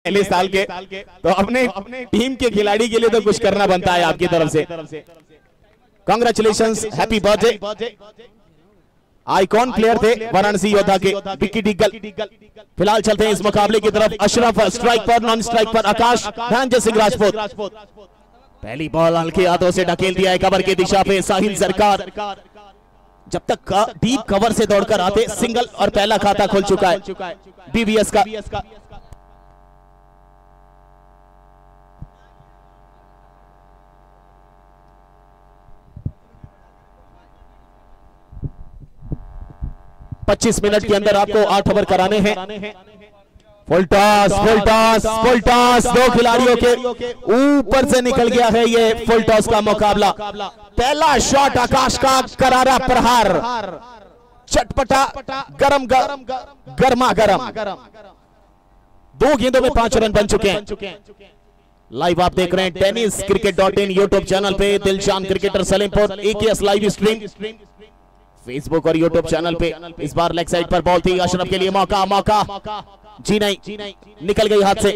पहले साल के, तो अपने टीम के खिलाड़ी के लिए तो कुछ करना बनता है आपकी तरफ से। Congratulations, happy birthday. Icon player थे वाराणसी योद्धा के विक्की डिग्गल। फिलहाल चलते हैं इस मुकाबले की तरफ। अशरफ स्ट्राइक पर, नॉन स्ट्राइक पर आकाश, धनंजय सिंह राजपूत। पहली बॉल हल्के हाथों से ढकेल दिया है कवर की दिशा पे साहिल सरकार। जब तक डीप कवर से दौड़कर आते सिंगल और पहला खाता खुल चुका है बीबीएस का। पच्चीस मिनट के अंदर आपको 8 ओवर कराने हैं। Full toss, full toss, full toss, दो खिलाड़ियों के ऊपर से निकल गया है ये फुल टॉस का मुकाबला। पहला शॉट आकाश का करारा प्रहार, चटपटा, गरम गर्मा गरम। 2 गेंदों में 5 रन बन चुके हैं। लाइव आप देख रहे हैं टेनिस cricket.in यूट्यूब चैनल पे। Dilshan cricketer Salempur AKS live stream Facebook और यूट्यूब चैनल पे। इस बार लेग साइड पर बॉल थी, अशरफ के लिए मौका जी नहीं, निकल गई हाथ से।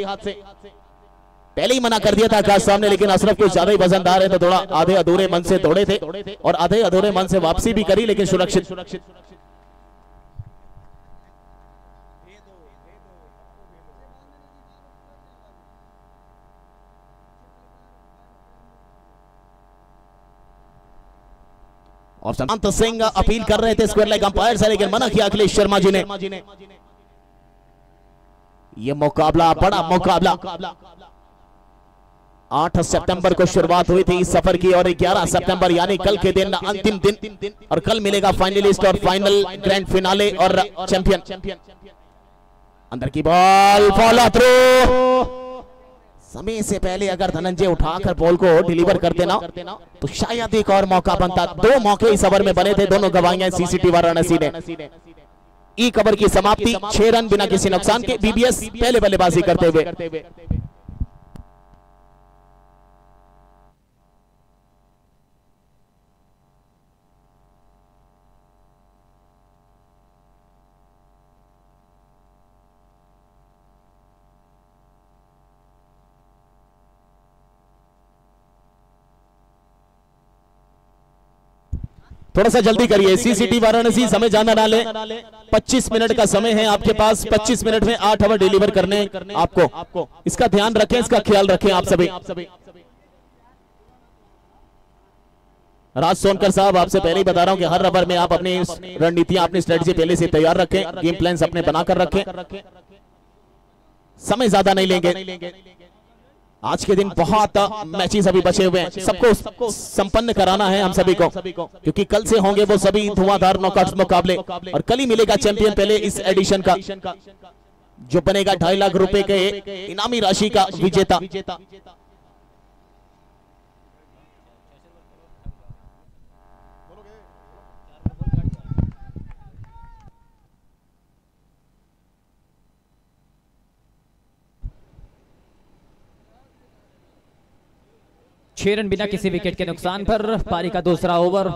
पहले ही मना कर दिया था आकाश सामने, लेकिन अशरफ कुछ ज्यादा ही वजनदार है तो थोड़ा आधे अधूरे मन से दौड़े थे और आधे अधूरे मन से वापसी भी करी, लेकिन सुरक्षित। और संत सिंह अपील कर रहे थे स्क्वायर लेग अंपायर से, लेकिन मना किया अखिलेश शर्मा जी ने। ये मुकाबला बड़ा मुकाबला। 8 सितंबर को शुरुआत हुई थी इस सफर की और 11 सितंबर यानी कल के दिन अंतिम दिन, और कल मिलेगा फाइनलिस्ट और फाइनल ग्रैंड फिनाले और चैंपियन। अंदर की बॉल, फॉलो थ्रू। समय से पहले अगर धनंजय उठाकर बॉल को डिलीवर करते ना तो शायद एक और मौका बनता। 2 मौके इस ओवर में बने थे, दोनों गवाइयां सीसीटी वाराणसी ने। ई कवर की समाप्ति, 6 रन बिना किसी नुकसान के। बीबीएस पहले बल्लेबाजी करते हुए। थोड़ा सा जल्दी करिए सीसीटी वाराणसी, समय जाना ना ले। 25 मिनट का समय है आपके पास। 25 मिनट में 8 ओवर डिलीवर करने आपको। इसका ध्यान रखें, इसका ख्याल रखें आप सभी। राज सोनकर साहब, आपसे पहले ही बता रहा हूं कि हर ओवर में आप अपनी रणनीतियां, अपनी स्ट्रेटजी पहले से तैयार रखें, गेम प्लान्स अपने बनाकर रखें। समय ज्यादा नहीं लेंगे। आज के दिन बहुत मैचेस अभी बचे हुए हैं, सबको संपन्न कराना है हम सभी को, क्योंकि कल से होंगे वो सभी धुआंधार नॉकआउट मुकाबले। और कल ही मिलेगा चैंपियन पहले इस एडिशन का, जो बनेगा 2.5 लाख रुपए के इनामी राशि का विजेता। छह रन बिना किसी विकेट के नुकसान पर पारी का दूसरा ओवर।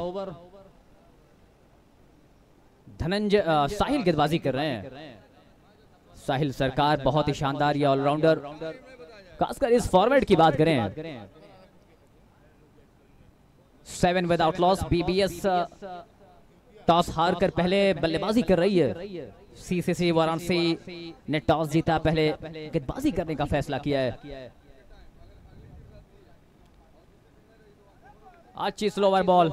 धनंजय साहिल गेंदबाजी कर रहे हैं। साहिल सरकार बहुत ही शानदार ये ऑलराउंडर, खासकर इस फॉर्मेट की बात करें। 7 विदाउट लॉस। बीबीएस टॉस हार कर पहले बल्लेबाजी कर रही है। सीसीसी वाराणसी ने टॉस जीता, पहले गेंदबाजी करने का फैसला किया है। अच्छी स्लोवर बॉल।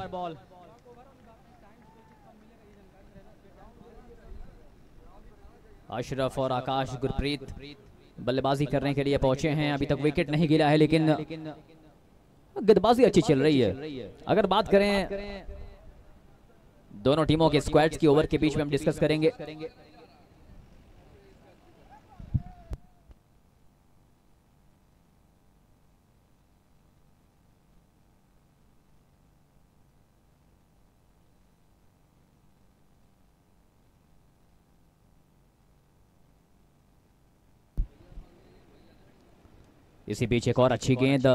अशरफ और आकाश गुरप्रीत बल्लेबाजी करने के लिए पहुंचे हैं। अभी तक विकेट नहीं गिरा है, लेकिन गेंदबाजी अच्छी चल रही है। अगर बात करें दोनों टीमों के स्क्वाड्स की ओवर के बीच में हम डिस्कस करेंगे। इसी बीच एक और अच्छी गेंद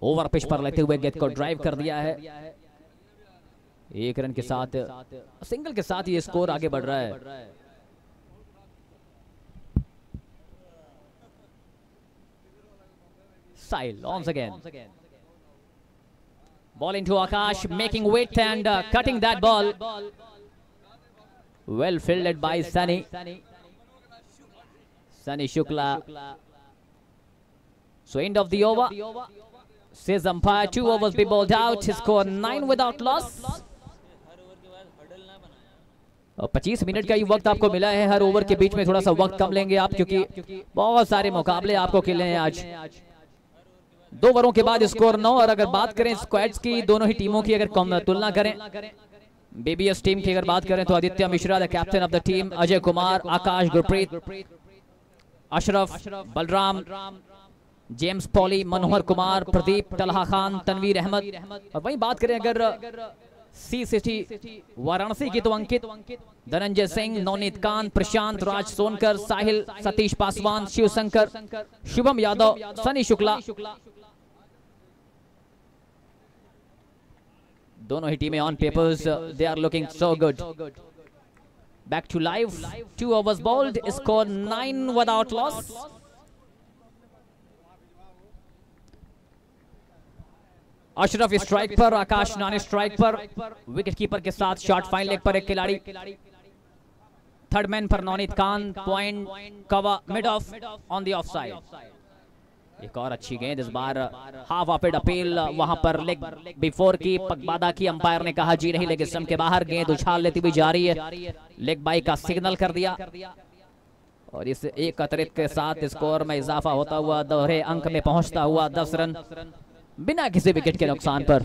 ओवर पिच पर लेते हुए गेंद को ड्राइव कर दिया है। 1 रन के साथ, सिंगल के साथ ये स्कोर आगे बढ़ रहा है। Sahil once again. Ball into Akash, making width and cutting that ball. Well fielded by Sunny. Sunny Shukla. So end of the over. Says umpire, 2 overs be bowled out. Score 9 without loss. और 25 minute का ही वक्त आपको मिला है. हर over के बीच में थोड़ा सा वक्त कम लेंगे आप, क्योंकि बहुत सारे मुकाबले आपको खेलने हैं आज. 2 ओवरों के बाद स्कोर 9. और अगर बात करें स्क्वाड्स की, दोनों ही टीमों की अगर तुलना करें, बीबीएस टीम की अगर बात करें तो Aditya Mishra the captain of the team, Ajay Kumar, Akash, Gurpreet, Ashraf, Balram, James Pauly, Manohar Kumar, Pradeep, Talha Khan, Tanveer Ahmed. और वहीं बात करें अगर सी सिटी वाराणसी की तो अंकित, धनंजय सिंह, नवनीत कांत, प्रशांत, राज सोनकर, साहिल, सतीश पासवान, शिवशंकर, शुभम यादव, सनी शुक्ला. दोनों ही टीमें on papers they are looking so good. Back to live. 2 overs bowled, score 9 without loss. Ashraf strike पर, आकाश नानी स्ट्राइक पर, विकेट कीपर के साथ शॉट फाइन लेग पर एक खिलाड़ी. थर्ड मैन पर Navneet Khan, point cover mid of on the of side. एक और अच्छी गेंद, इस बार हाफ ऑफिड अपील वहां पर लेग बिफोर की पगबादा की. अंपायर ने कहा जी नहीं, लेग स्टंप के बाहर. गेंद उछाल लेती हुई जा रही है. लेग बाई का सिग्नल कर दिया और इस एक अतिरिक्त के साथ स्कोर में इजाफा होता हुआ दोहरे अंक में पहुंचता हुआ 10 रन बिना किसी विकेट के नुकसान पर.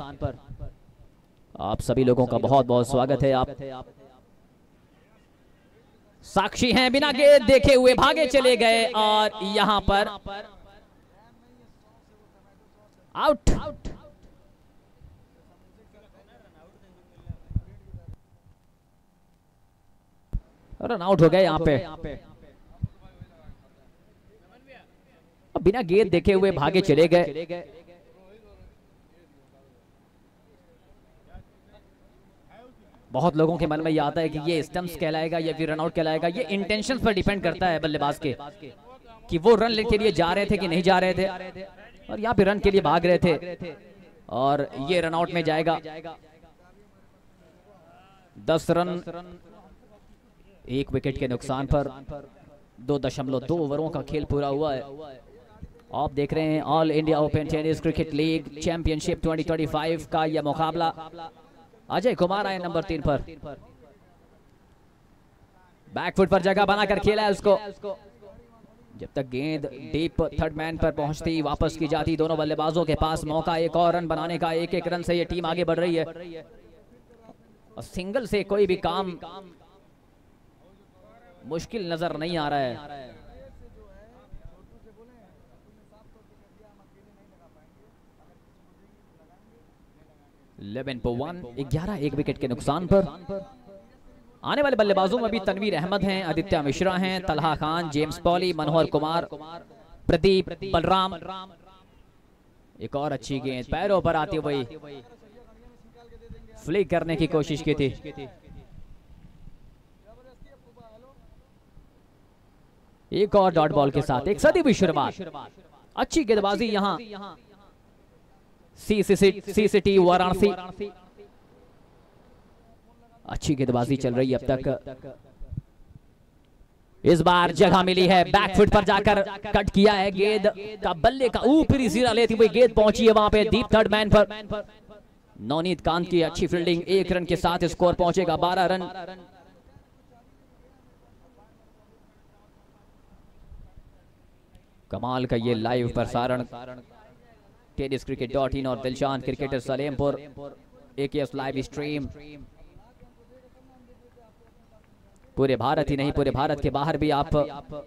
आप सभी लोगों का बहुत बहुत स्वागत है. आप साक्षी हैं, बिना गेंद देखे हुए भागे चले गए और यहां पर आउट. रन आउट हो गए यहां पे. बिना गेंद देखे हुए भागे चले गए. बहुत लोगों के मन में ये आता है कि ये स्टंप्स कहलाएगा या फिर रनआउट कहलाएगा. ये इंटेंशंस पर डिपेंड करता है बल्लेबाज के, कि वो रन के लिए जा रहे थे कि नहीं जा रहे थे. और यहाँ पे रन के लिए भाग रहे थे और ये रनआउट में जाएगा. 10 रन 1 विकेट के नुकसान पर 2.2 ओवरों का खेल पूरा हुआ है. आप देख रहे हैं all India open tennis cricket league championship 2025 का यह मुकाबला. अजय कुमार आए नंबर 3 पर. बैकफुट पर जगह बनाकर खेला है उसको. जब तक गेंद डीप थर्ड मैन पर पहुंचती, वापस की जाती. दोनों बल्लेबाजों के पास मौका एक और रन बनाने का. 1-1 रन से ये टीम आगे बढ़ रही है और सिंगल से कोई भी काम मुश्किल नजर नहीं आ रहा है. 11 1 विकेट के नुकसान पर. आने वाले बल्लेबाजों में भी तनवीर अहमद हैं, आदित्य मिश्रा हैं, तलहा खान, जेम्स पॉली, मनोहर कुमार, प्रदीप, बलराम. एक और अच्छी गेंद पैरों पर आती हुई फ्लिक करने की कोशिश की थी. एक और डॉट बॉल के साथ एक सदी हुई शुरुआत. अच्छी गेंदबाजी यहां सी सिटी वाराणसी. अच्छी गेंदबाजी चल रही है अब तक. इस बार जगह मिली है, बैकफुट पर जाकर कट किया है. गेंद का बल्ले का ऊपरी सिरा लेती हुई गेंद पहुंची है वहां पे डीप थर्ड मैन पर. नवनीत कांत की अच्छी फील्डिंग. 1 रन के साथ स्कोर पहुंचेगा 12 रन. कमाल का ये लाइव प्रसारण टेनिसcricket.in और Dilshan cricketer Salempur AKS live stream पूरे भारत ही नहीं, पूरे भारत के बाहर भी, आप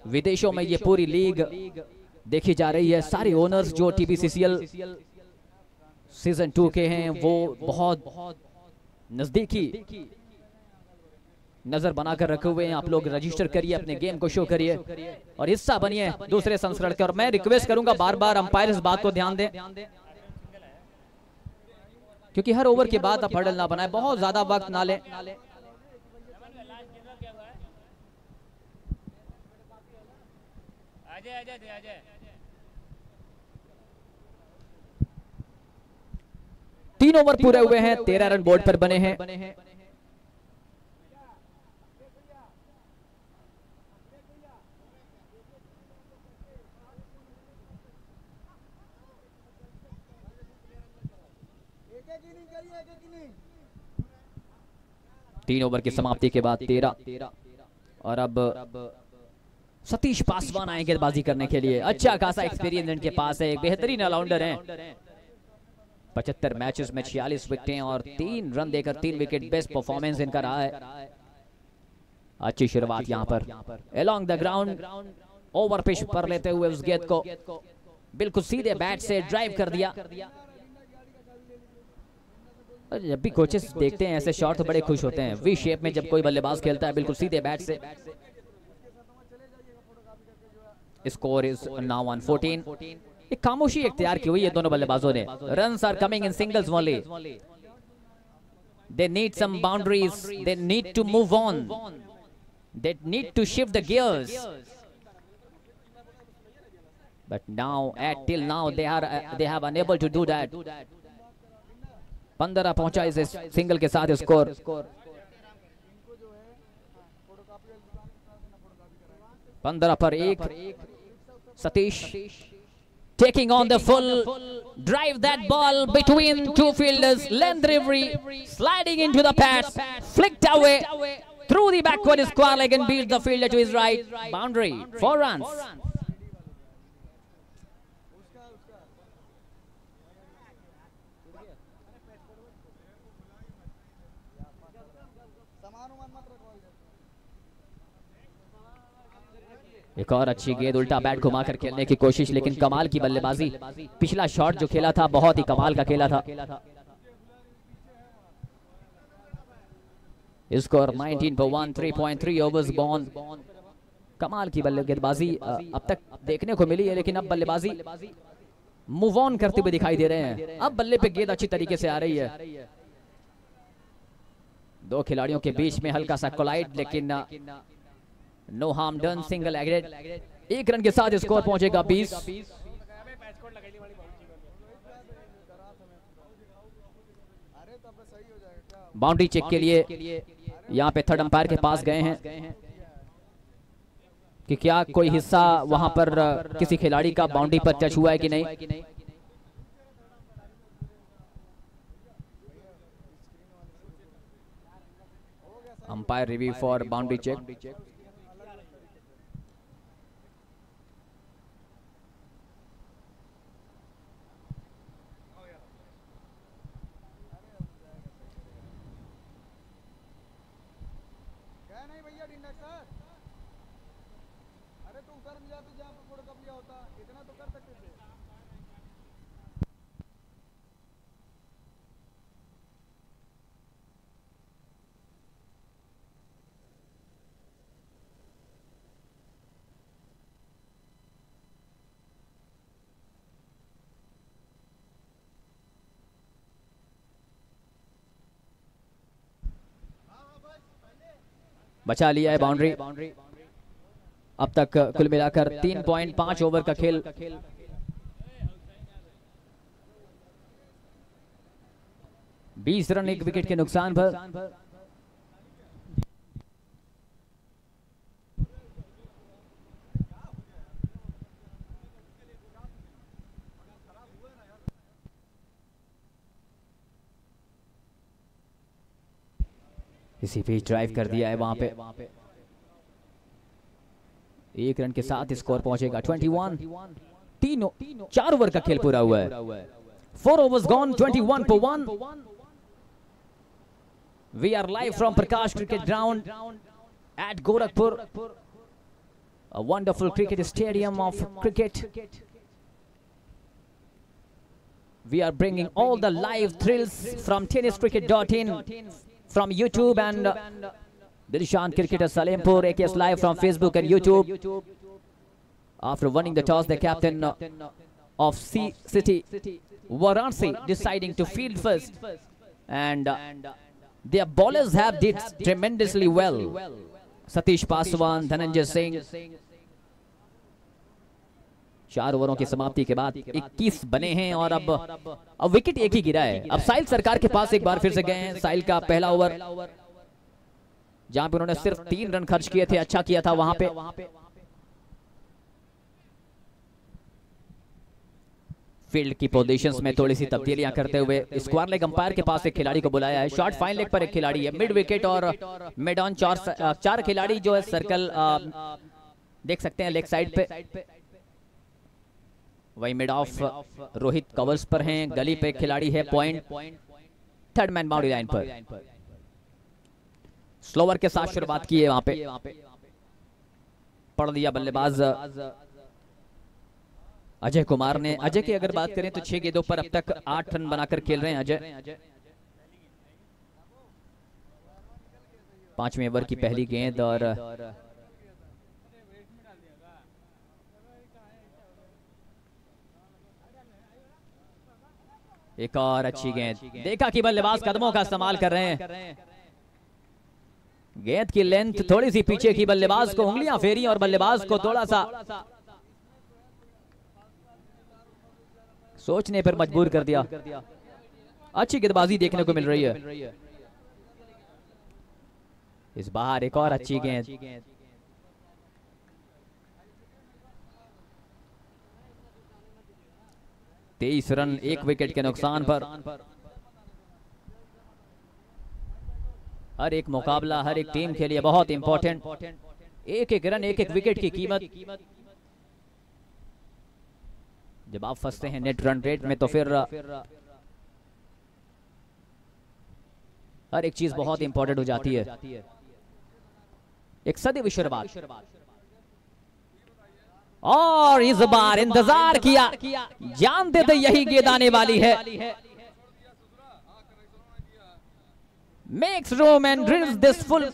विदेशों में ये पूरी लीग देखी जा रही है. सारे ओनर्स जो TBCCL सीजन 2 के हैं वो बहुत नजदीकी नजर बनाकर रखे हुए हैं. आप लोग रजिस्टर करिए, अपने गेम को शो करिए और हिस्सा बनिए दूसरे संस्करण के. और मैं रिक्वेस्ट करूंगा बार बार अंपायर इस बात को ध्यान दें, क्योंकि हर ओवर के बाद आप हर्डल ना बनाए, बहुत ज्यादा वक्त ना लें. 3 ओवर पूरे हुए हैं, 13 रन बोर्ड पर बने हैं। तीन ओवर की समाप्ति के बाद 13 और अब सतीश पासवान आए गेंदबाजी करने के लिए। अच्छा खासा एक्सपीरियंस इनके पास है, एक बेहतरीन ऑलराउंडर हैं। 75 मैचेस में 46 विकेटें और 3 रन देकर 3 विकेट, बेस्ट परफॉर्मेंस इनका रहा है। अच्छी शुरुआत यहां पर along the ground over pitch पर लेते हुए उस गेंद को बिल्कुल सीधे बैट से ड्राइव कर दिया। जब भी कोचेस देखते हैं ऐसे शॉट तो बड़े खुश होते हैं। वी शेप में जब कोई बल्लेबाज खेलता है बिल्कुल सीधे बैट से। Score is now 114। एक खामोशी इख्तियार की हुई है दोनों बल्लेबाजों ने। Runs are coming in singles only. They need some boundaries, they need to move on, they need to shift the gears, but now at till now they have unable to do that. 15 पहुंचा इस single के साथ score. पंद्रह पर 1 Satish taking on the full drive, that ball between two fielders, length delivery, sliding into the pads, flicked away through the backward square leg and beats the fielder to his right. Boundary, 4 runs. एक और अच्छी गेंद उल्टा bat घुमाकर खेलने की कोशिश, लेकिन कमाल की बल्लेबाजी। पिछला शॉट जो खेला था बहुत ही कमाल का खेला था। स्कोर 19 पर 1, 3.3 ओवर्स गॉन। कमाल की गेंदबाजी अब तक देखने को मिली है, लेकिन अब बल्लेबाजी मूव ऑन करते हुए दिखाई दे रहे हैं। अब बल्ले पे गेंद अच्छी तरीके से आ रही है। दो खिलाड़ियों के बीच में हल्का सा कोलाइड, लेकिन no harm done, single agreed. 1 run के साथ स्कोर पहुंचेगा 20। बाउंड्री चेक के लिए यहां पे थर्ड अंपायर के पास गए हैं कि क्या कोई हिस्सा वहां पर किसी खिलाड़ी का बाउंड्री पर टच हुआ है कि नहीं। Umpire review for boundary check. बचा लिया है बाउंड्री। अब तक कुल मिलाकर 3.5 ओवर का खेल। बीस रन 1 विकेट के नुकसान पर। इसी बीच ड्राइव कर दिया है वहां पे। 1 रन के साथ स्कोर पहुंचेगा 21। 4 ओवर का खेल पूरा हुआ है। 4 overs gone, 21 for 1. We are live from Prakash Cricket Ground at Gorakhpur, a wonderful cricket stadium of cricket. We are bringing all the live thrills from tenniscricket.in, from YouTube and Dilishan Cricketer Salempur, AKS Live from Facebook and YouTube. After winning the toss, the captain of C City, Varanasi, deciding to field first, and their bowlers have did tremendously well. Satish Paswan, Dhananjay Singh, 4 ओवरों की समाप्ति के बाद 21 बने हैं और अब wicket एक ही गिरा है। अब साहिल सरकार के पास एक बार फिर से गए हैं। साहिल का पहला ओवर जहां पे उन्होंने सिर्फ 3 रन खर्च किए थे, अच्छा किया था वहां पे। फील्ड की पोजीशंस में थोड़ी सी तब्दीलियां करते हुए स्क्वायर लेग अंपायर के पास एक खिलाड़ी को बुलाया है। शॉर्ट फाइन लेग पर एक खिलाड़ी है, मिड विकेट और मिड ऑन 4 खिलाड़ी जो है सर्कल देख सकते हैं लेग साइड पे। वही मिड ऑफ रोहित कवर्स पर हैं, गली पे खिलाड़ी है point, third man boundary line पर। स्लोवर के साथ शुरुआत की है वहां पे, पढ़ दिया बल्लेबाज अजय कुमार ने। अजय की अगर बात करें तो 6 गेंदों पर अब तक 8 रन बनाकर खेल रहे हैं अजय। 5वें ओवर की पहली गेंद और एक और अच्छी गेंद। देखा कि बल्लेबाज कदमों का इस्तेमाल कर रहे हैं, गेंद की लेंथ थोड़ी सी पीछे की, बल्लेबाज को उंगलियां फेरी और बल्लेबाज को थोड़ा सा सोचने पर मजबूर कर दिया। अच्छी गेंदबाजी देखने को मिल रही है इस बार। एक और अच्छी गेंद, तेईस रन 1 विकेट के नुकसान पर। हर एक मुकाबला हर एक टीम के लिए बहुत इंपॉर्टेंट। एक रन 1 विकेट की कीमत। जब आप फंसते हैं नेट रन रेट में तो फिर हर एक चीज बहुत इंपॉर्टेंट हो जाती है। एक सदी शुरुआत और इस बार इंतजार किया, जानते थे यही गेंद आने वाली है। Makes room and drills this full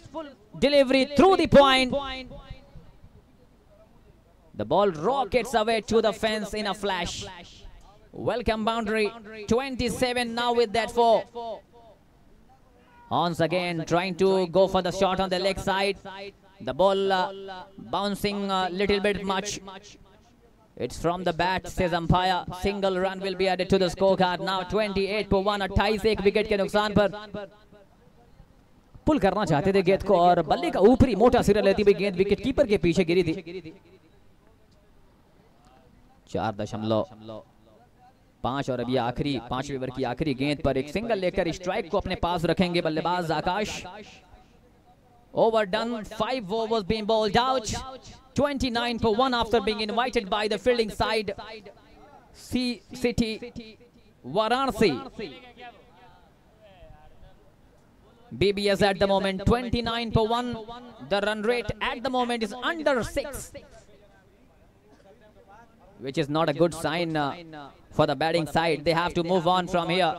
delivery through the point. The ball rockets away to the fence in a flash. Welcome boundary. 27 now with that 4. Once again trying to go for the shot on the leg side. The ball bouncing a little bit much. It's from the bat, says umpire. Single run will be added to the scorecard. Now 28 पर 1, 28 1 wicket के नुकसान पर। पुल करना चाहते थे गेंद को और बल्ले का ऊपरी मोटा सिरा लेती हुई गेंद विकेट कीपर के पीछे गिरी थी। 4.5 और अभी आखिरी 5वें ओवर की आखिरी गेंद पर एक सिंगल लेकर स्ट्राइक को अपने पास रखेंगे बल्लेबाज आकाश। Overdone, 5 overs being bowled out. 29 for 1 after being invited by the fielding side. City Varanasi. BBS at the moment 29 for 1. The run rate at the moment is under 6, which is not a good sign for the batting side. They have to move on from here.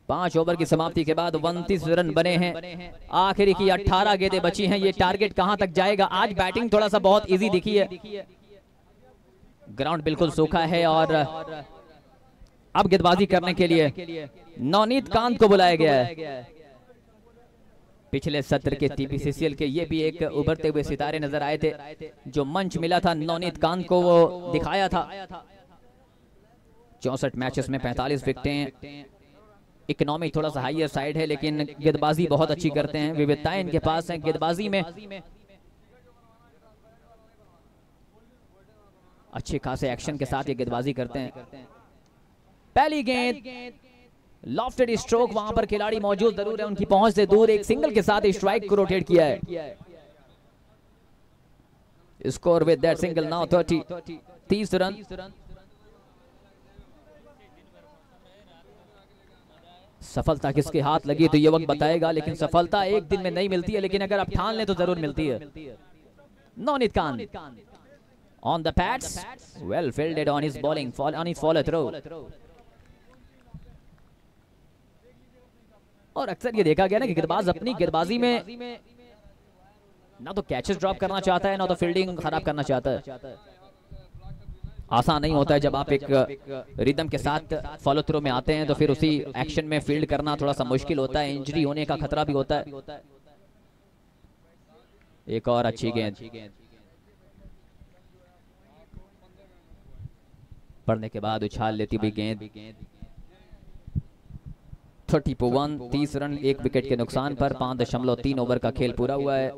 5 over की समाप्ति के बाद 29 run बने हैं। आखिरी की 18 गेंदें बची हैं। ये टारगेट कहां तक जाएगा? आज बैटिंग थोड़ा सा बहुत इजी दिखी है, ग्राउंड बिल्कुल सूखा है और अब गेंदबाजी करने के लिए नवनीत कांत को बुलाया गया है। पिछले सत्र के TPCCL के ये भी एक उभरते हुए सितारे नजर आए थे। जो मंच मिला था नवनीत कांत को वो दिखाया था। 64 मैचेस में 45 विकेटें। इकोनॉमी थोड़ा सा हाईयर साइड है लेकिन गेंदबाजी बहुत अच्छी करते हैं। विविधताएं इनके पास हैं गेंदबाजी में। अच्छे खासे एक्शन के साथ ये गेंदबाजी करते हैं। पहली गेंद लॉफ्टेड स्ट्रोक, वहां पर खिलाड़ी मौजूद जरूर है, उनकी पहुंच से दूर एक सिंगल के साथ स्ट्राइक को रोटेट किया है। Score with that single now 30 run. सफलता किसके हाथ लगी तो ये वक्त बताएगा, लेकिन सफलता एक दिन में नहीं मिलती है, लेकिन अगर आप ठान लें तो जरूर मिलती है। Navneet Kant on the pads, well fielded on his bowling, on his follow through. और अक्सर ये देखा गया ना कि गेंदबाज अपनी गेंदबाजी में ना तो कैचेस ड्रॉप करना चाहता है ना तो फील्डिंग खराब करना चाहता है। आसान नहीं होता है जब आप एक रिदम के साथ फॉलो थ्रू में आते हैं तो फिर उसी एक्शन में फील्ड करना थोड़ा सा मुश्किल होता है, इंजरी होने का खतरा भी होता है। एक और अच्छी गेंद, पड़ने के बाद उछाल लेती हुई गेंद 30 पर 1, 30 रन 1 विकेट के नुकसान पर 5.3 ओवर का खेल पूरा हुआ है।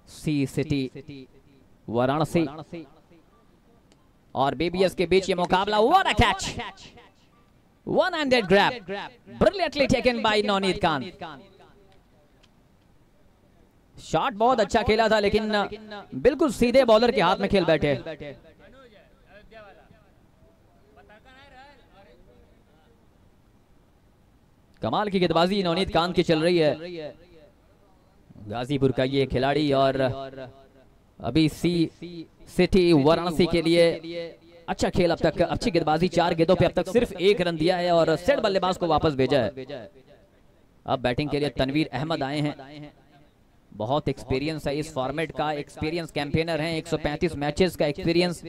सी सिटी वाराणसी और बीबीएस के बीच ये मुकाबला। What a catch, one-handed grab, brilliantly taken by Navneet Khan. Shot बहुत अच्छा खेला था लेकिन बिल्कुल सीधे बॉलर के हाथ में खेल बैठे। कमाल की गेंदबाजी नवनीत खान की चल रही है, गाजीपुर का ये खिलाड़ी। और अभी सी सिटी वाराणसी के लिए अच्छा खेल अब तक, अच्छी गेंदबाजी, 4 गेंदों पे अब तक सिर्फ 1 रन दिया है और सेट बल्लेबाज को वापस भेजा है। अब बैटिंग के लिए तनवीर अहमद आए हैं, बहुत एक्सपीरियंस है इस फॉर्मेट का, एक्सपीरियंस कैंपेनर हैं, 135 मैचेस का experience,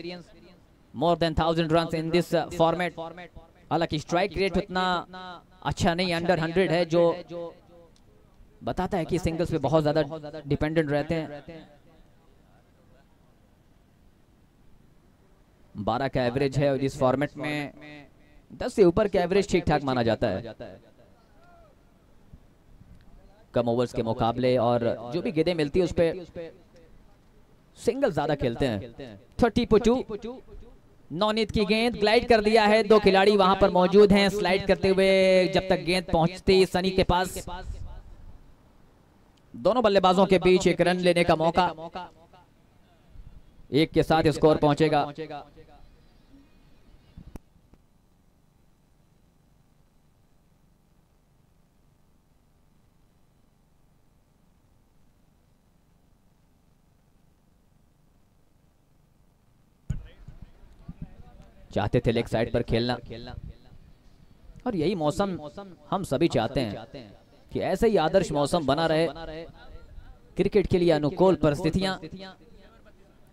more than 1000 runs in this format. हालांकि स्ट्राइक रेट उतना अच्छा नहीं, अंडर 100 है, जो बताता है कि सिंगल्स पे बहुत ज्यादा डिपेंडेंट रहते हैं। 12 का एवरेज है और इस फॉर्मेट में 10 से ऊपर का एवरेज ठीक ठाक माना जाता है कम ओवर्स के मुकाबले। और जो भी गेंदें मिलती है उस पे सिंगल ज्यादा खेलते हैं। 30 पर 2 नवनीत की गेंद, ग्लाइड कर दिया है, 2 खिलाड़ी वहां पर मौजूद हैं स्लाइड करते हुए। जब तक गेंद पहुंचती सनी के पास, दोनों बल्लेबाजों के बीच एक रन लेने का मौका, 1 के साथ स्कोर पहुंचेगा। चाहते थे लेग साइड पर खेलना और यही मौसम हम सभी चाहते हैं कि ऐसे ही आदर्श मौसम बना रहे, क्रिकेट के लिए अनुकूल परिस्थितियां।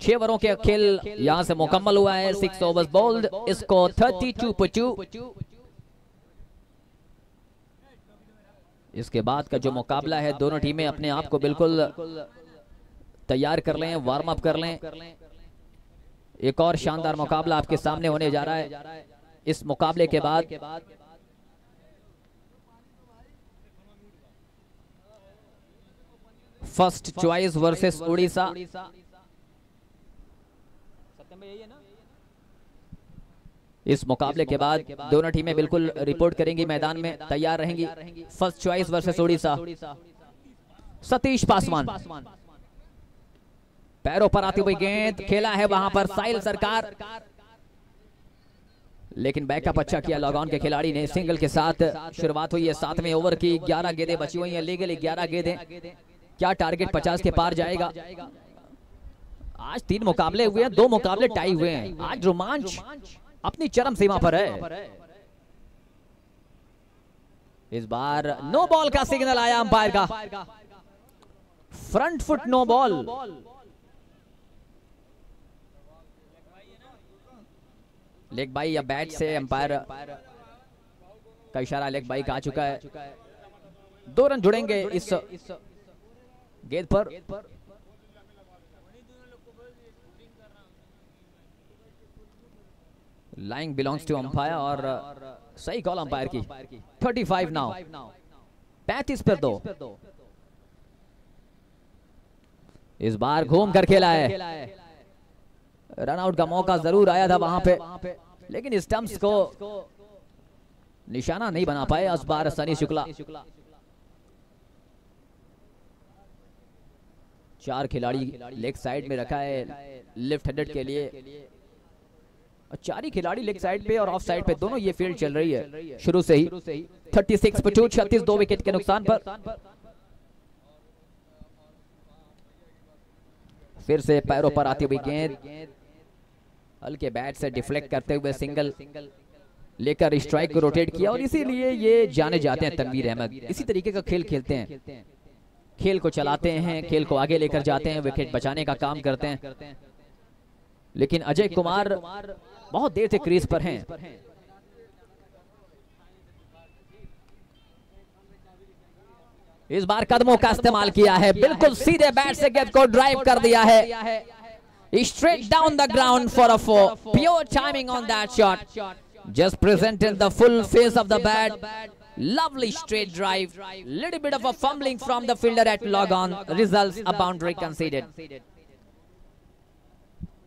6 ओवरों के खेल यहां से मुकम्मल हुआ है, 6 ओवर्स बॉल्ड, इसको 32 पर 2। इसके बाद का जो मुकाबला है, दोनों टीमें अपने आप को बिल्कुल तैयार कर लें, वार्म अप कर लें। एक और शानदार मुकाबला आपके सामने होने जा रहा है। इस मुकाबले के बाद फर्स्ट चॉइस वर्सेस उड़ीसा। इस मुकाबले के बाद दोनों टीमें बिल्कुल रिपोर्ट करेंगी, मैदान में तैयार रहेंगी। First choice versus Orissa. Satish Paswan, पैरों पर आती हुई गेंद, खेला है वहां पर साहिल सरकार, लेकिन बैकअप अच्छा किया लॉग ऑन के खिलाड़ी ने। सिंगल के साथ शुरुआत हुई है 7वें ओवर की। 11 गेंदें बची हुई हैं, लीगली 11 गेंदें। क्या टारगेट 50 के पार जाएगा? आज 3 मुकाबले हुए हैं, 2 मुकाबले टाई हुए हैं। आज रोमांच अपनी चरम सीमा पर है। इस बार नो बॉल का सिग्नल आया अंपायर का, front foot no ball. Leg bye या बैट से अंपायर का इशारा लेग बाई का आ चुका है। 2 रन जुड़ेंगे इस गेंद पर। लाइंग बिलोंग्स टू अंपायर और सही कॉल अंपायर की। 35 नाउ, 35 पर 2। इस बार घूम कर खेला है, रनआउट का मौका जरूर आया था वहां पे, लेकिन स्टंप्स को निशाना नहीं बना पाए इस बार सनी शुक्ला। 4 खिलाड़ी लेग साइड में रखा है लेफ्ट हैंडेड के लिए, और 4 ही खिलाड़ी लेग साइड पे और ऑफ साइड पे, दोनों ये फील्ड चल रही है शुरू से ही। 36 पर 2, 36, 2 विकेट के नुकसान पर। फिर से पैरों पर आती हुई गेंद, हल्के बैट से डिफ्लेक्ट करते हुए सिंगल लेकर स्ट्राइक को रोटेट किया, और इसीलिए ये जाने जाते हैं तनवीर अहमद। इसी तरीके का खेल खेलते हैं, खेल को चलाते हैं, खेल को आगे लेकर जाते हैं, विकेट बचाने का काम करते हैं। लेकिन अजय कुमार बहुत देर से क्रीज पर हैं। इस बार कदमों का इस्तेमाल किया है, बिल्कुल सीधे बैट से गेंद को ड्राइव कर दिया है। straight down the ground for a 4. Pure timing on that shot. Just presented the full face of the bat. Lovely straight drive. Little bit of a fumbling from the fielder at log on. Results a boundary conceded.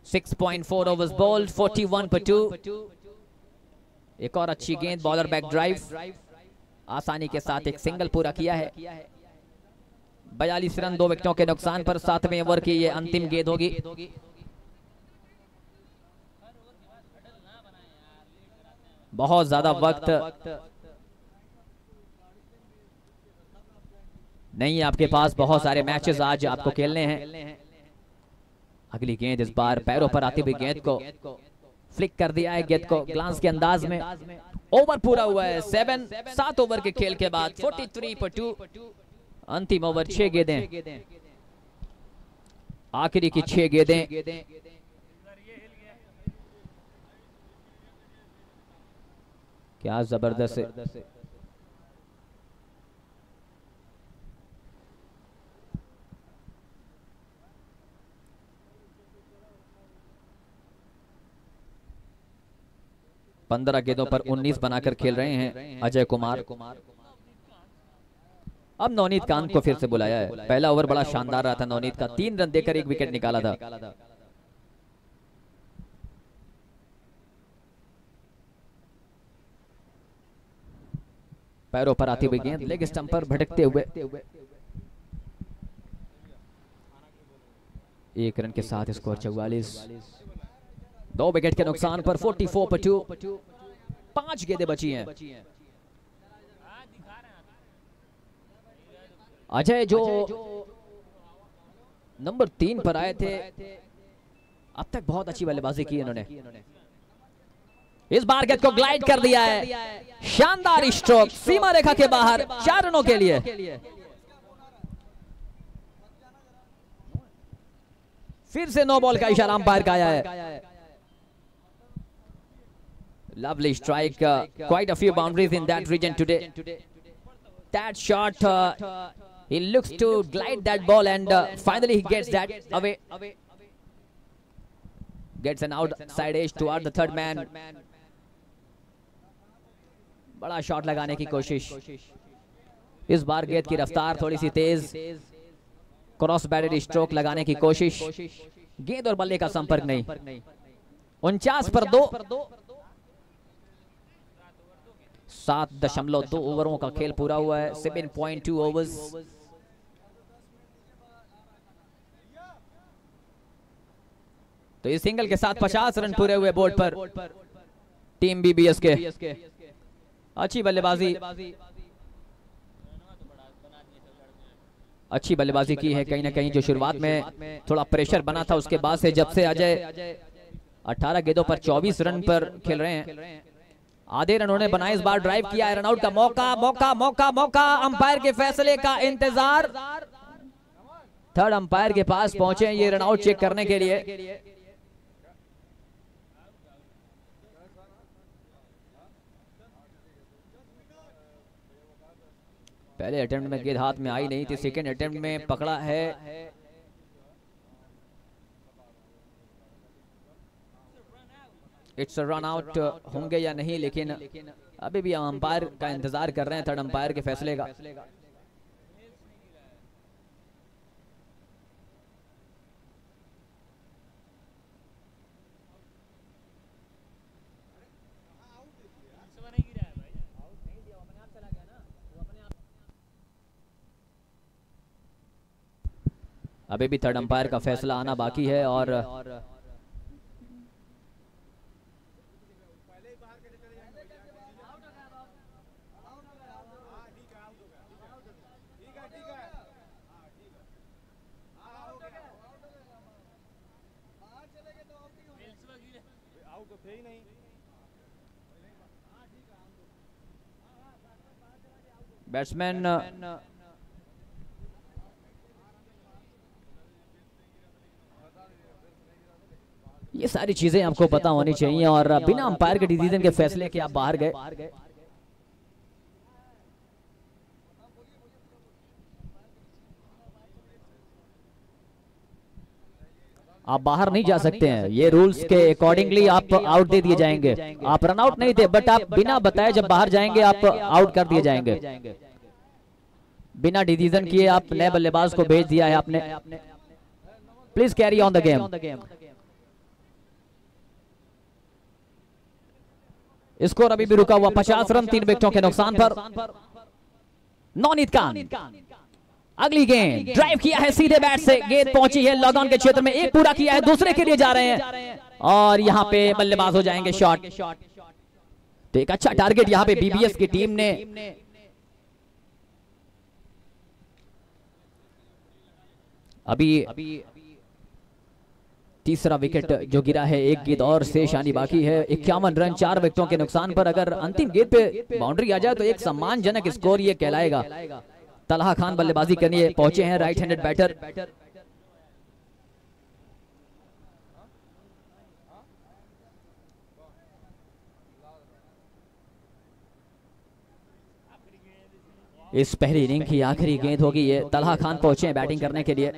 6.4 overs bowled, 41 पर 2. एक और अच्छी गेंद, bowler back drive, आसानी के साथ एक single पूरा किया है. 42 रन 2 विकेटों के नुकसान पर 7वें ओवर की ये अंतिम गेंद होगी. बहुत ज्यादा वक्त नहीं है आपके पास, बहुत सारे मैचेस आज आपको खेलने हैं. अगली गेंद इस बार पैरों पर आती हुई गेंद को फ्लिक कर दिया है, गेंद को ग्लांस के अंदाज में. ओवर पूरा हुआ है. 7 ओवर के खेल के बाद 43 पर 2. अंतिम ओवर 6 गेंदें, आखिरी की 6 गेंदें. क्या जबरदस्त. पंद्रह गेंदों पर 19 बनाकर खेल रहे हैं अजय कुमार. अब नवनीत कांत को फिर से बुलाया है. पहला ओवर बड़ा शानदार रहा था नवनीत का, 3 रन देकर 1 विकेट निकाला था. पैरों पर आती हुई गेंद लेग स्टंप पर भटकते हुए 1 रन के साथ स्कोर 44. 2 विकेट के नुकसान पर 44 पर 2. 5 गेंदें बची हैं. अजय जो नंबर 3 पर आए थे, अब तक बहुत अच्छी बल्लेबाजी की इन्होंने. इस बार गेंद को ग्लाइड कर दिया है. शानदार स्ट्रोक, सीमा रेखा के बाहर, 4 रनों के लिए. फिर से नो बॉल का इशारा अंपायर का आया है. Lovely strike, quite a few boundaries in that region today. That shot, he looks to glide that ball and finally he gets that away. Gets an outside edge toward the third man. बड़ा shot लगाने की कोशिश. इस बार गेंद की रफ्तार थोड़ी सी तेज, cross batted stroke लगाने की कोशिश. गेंद और बल्ले का संपर्क नहीं. 49 पर 2. 7.2 ओवरों का खेल पूरा हुआ है. 7.2 ओवर्स. तो इस सिंगल के साथ 50 रन पूरे हुए बोर्ड पर टीम बीबीएस के. अच्छी बल्लेबाजी, अच्छी बल्लेबाजी की है. कहीं ना कहीं जो शुरुआत में थोड़ा प्रेशर बना था, उसके बाद से जब से अजय 18 गेंदों पर 24 रन पर खेल रहे हैं, आधे रन उन्होंने बनाए. इस बार ड्राइव किया, रन आउट का मौका, मौका मौका मौका. अंपायर के फैसले का इंतजार. थर्ड अंपायर के पास पहुंचे ये रन आउट चेक करने के लिए. पहले अटेम्प्ट में गेंद हाथ में आई नहीं थी, सेकेंड अटेम्प्ट में पकड़ा है. इट्स रन आउट होंगे या नहीं, लेकिन अभी भी अंपायर का इंतजार कर रहे हैं थर्ड अंपायर के फैसले का. अभी भी थर्ड अंपायर का फैसला आना बाकी है और बैट्समैन ये सारी चीजें आपको पता होनी चाहिए और बिना अंपायर के डिसीजन के फैसले के आप बाहर गए. आप बाहर नहीं जा सकते हैं, ये रूल्स के अकॉर्डिंगली आप आउट दे दिए जाएंगे। आप रन आउट नहीं थे, बट आप बिना बताए जब बाहर जाएंगे आप आउट कर दिए जाएंगे। बिना डिसीजन किए आप नए बल्लेबाज को भेज दिया है आपने। Please carry on the game. Score अभी भी रुका हुआ 50 रन 3 विकेटों के नुकसान पर। नौनीत खान अगली गेंद ड्राइव किया है सीधे बैट से, गेंद पहुंची है लॉग ऑन के क्षेत्र में, एक पूरा किया है, दूसरे के लिए जा रहे हैं और यहां पे बल्लेबाज हो जाएंगे शॉट। तो एक अच्छा टारगेट यहां पे बीबीएस की टीम ने। अभी तीसरा विकेट जो गिरा है, एक गेंद और शेष आनी बाकी है। 51 रन 4 विकेटों के नुकसान पर अगर अंतिम गेंद पे बाउंड्री आ जाए तो एक सम्मानजनक स्कोर ये कहलाएगा। तलहा खान बल्लेबाजी करने पहुंचे हैं, राइट हैंडेड बैटर। इस पहली इनिंग की आखिरी गेंद होगी ये। तलहा खान पहुंचे हैं बैटिंग करने के लिए।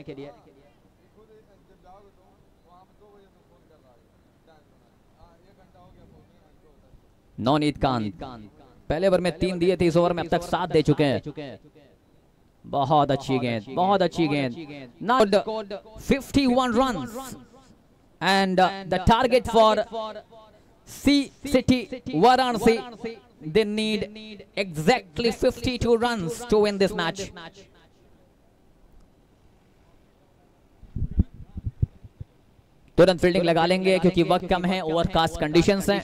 नौनीत खान पहले ओवर में 3 दिए थे, इस ओवर में अब तक 7 दे चुके हैं। बहुत अच्छी गेंद, बहुत अच्छी गेंद। Now 51 runs and the target for C city Varanasi. They need exactly 52 runs to win this match. तुरंत फील्डिंग लगा लेंगे क्योंकि वक्त कम है, ओवरकास्ट कंडीशंस हैं।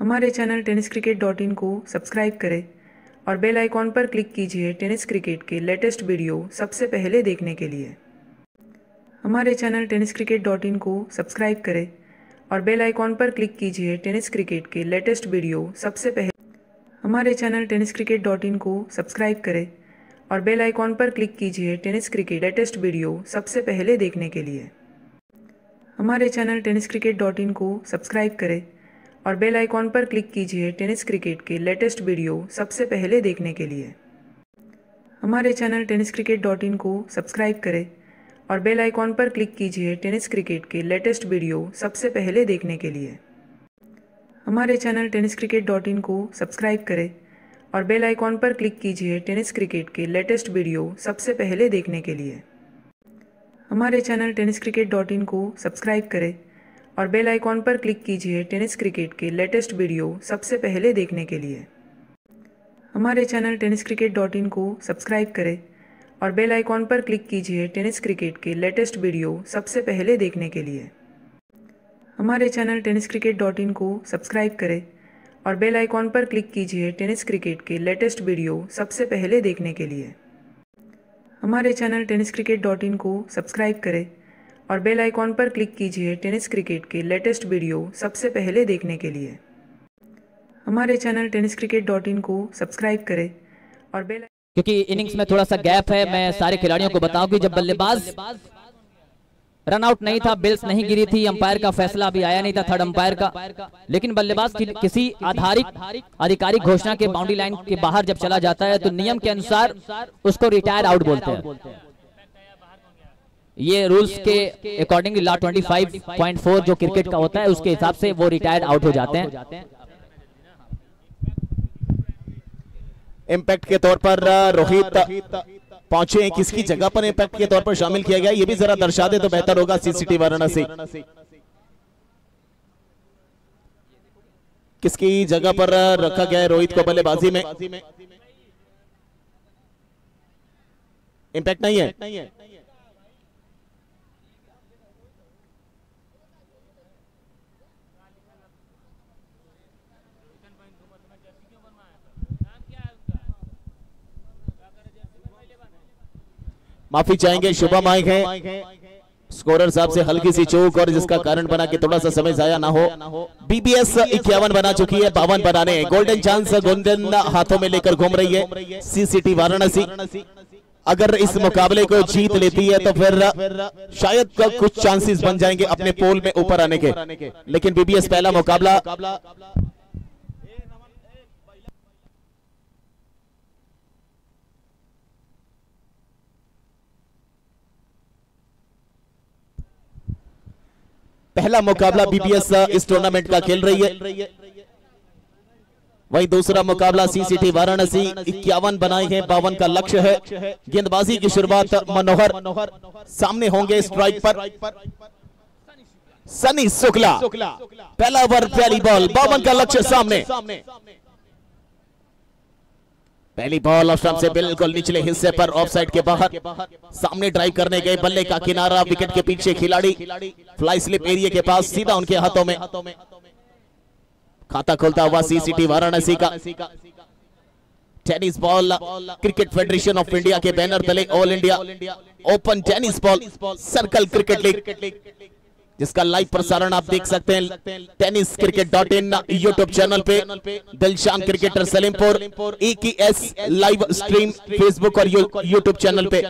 हमारे चैनल tenniscricket.in को सब्सक्राइब करें और बेल आइकॉन पर क्लिक कीजिए टेनिस क्रिकेट के लेटेस्ट वीडियो सबसे पहले देखने के लिए। हमारे चैनल tenniscricket.in को सब्सक्राइब करें और बेल आइकॉन पर क्लिक कीजिए टेनिस क्रिकेट के लेटेस्ट वीडियो सबसे पहले। हमारे चैनल tenniscricket.in को सब्सक्राइब करें और बेल आइकॉन पर क्लिक कीजिए टेनिस क्रिकेट लेटेस्ट वीडियो सबसे पहले देखने के लिए। हमारे चैनल tenniscricket.in को सब्सक्राइब करें और बेल आइकॉन पर क्लिक कीजिए टेनिस क्रिकेट के लेटेस्ट वीडियो सबसे पहले देखने के लिए। हमारे चैनल tenniscricket.in को सब्सक्राइब करें और बेल आइकॉन पर क्लिक कीजिए टेनिस क्रिकेट के लेटेस्ट वीडियो सबसे पहले देखने के लिए। हमारे चैनल tenniscricket.in को सब्सक्राइब करें और बेल आइकॉन पर क्लिक कीजिए टेनिस क्रिकेट के लेटेस्ट वीडियो सबसे पहले देखने के लिए। हमारे चैनल tenniscricket.in को सब्सक्राइब करें और बेल आइकॉन पर क्लिक कीजिए टेनिस क्रिकेट के लेटेस्ट वीडियो सबसे पहले देखने के लिए। हमारे चैनल tenniscricket.in को सब्सक्राइब करें और बेल आइकॉन पर क्लिक कीजिए टेनिस क्रिकेट के लेटेस्ट वीडियो सबसे पहले देखने के लिए। हमारे चैनल tenniscricket.in को सब्सक्राइब करें और बेल आइकॉन पर क्लिक कीजिए टेनिस क्रिकेट के लेटेस्ट वीडियो सबसे पहले देखने के लिए। हमारे चैनल tenniscricket.in को सब्सक्राइब करें और बेल आइकॉन पर क्लिक कीजिए टेनिस क्रिकेट के लेटेस्ट वीडियो सबसे पहले देखने के लिए। हमारे चैनल tenniscricket.in को सब्सक्राइब करें और बेल। क्योंकि इनिंग्स में थोड़ा सा गैप है, मैं सारे खिलाड़ियों को बताऊं कि जब बल्लेबाज रन आउट नहीं था, बिल्स नहीं गिरी थी, अंपायर का फैसला अभी आया नहीं था थर्ड अंपायर का, लेकिन बल्लेबाज किसी आधिकारिक घोषणा के बाउंड्री लाइन के बाहर जब चला जाता है तो नियम के अनुसार उसको रिटायर आउट बोलते हैं। ये रूल्स के अकॉर्डिंग लॉ 25.4 जो क्रिकेट का होता है उसके हिसाब से वो रिटायर्ड आउट हो जाते हैं। इम्पैक्ट के तौर पर रोहित पहुंचे हैं, किसकी जगह पर इम्पैक्ट के तौर पर शामिल किया गया ये भी जरा दर्शा दे तो बेहतर होगा। सीसीटी वाराणसी किसकी जगह पर रखा गया है रोहित को बल्लेबाजी में? इम्पैक्ट नहीं है। माफी चाहेंगे, शुभम आए हैं स्कोरर साहब से हल्की सी चूक और जिसका कारण बना कि थोड़ा सा समय जाया ना हो। बीबीएस 51 बना चुकी है, 52 बनाने। गोल्डन चांस गोल्डन हाथों में लेकर घूम रही है सीसीटी वाराणसी। अगर इस मुकाबले को जीत लेती है तो फिर शायद कुछ चांसेस बन जाएंगे अपने पोल में ऊपर आने के। लेकिन बीबीएस पहला मुकाबला बीबीएस इस टूर्नामेंट का खेल रही है। वहीं दूसरा मुकाबला सीसीटी वाराणसी 51 बनाए हैं, 52 का लक्ष्य है। गेंदबाजी की शुरुआत मनोहर, सामने होंगे स्ट्राइक पर सनी शुक्ला। पहला ओवर पहली बॉल, 52 का लक्ष्य सामने। पहली बॉल ऑफ स्टंप से बिल्कुल निचले हिस्से पर ऑफसाइड के बाहर। सामने ड्राइव करने गए, बल्ले का किनारा, विकेट के पीछे खिलाड़ी फ्लाई स्लिप एरिया के पास, सीधा उनके हाथों में। खाता खोलता हुआ सीसीटी वाराणसी का। Tennis ball cricket federation of India के बैनर तले all India open tennis ball circle cricket league, जिसका लाइव प्रसारण आप देख सकते हैं tenniscricket.in यूट्यूब चैनल पे। Dilshan cricketer Salimpur EKS live stream Facebook और यूट्यूब चैनल पे।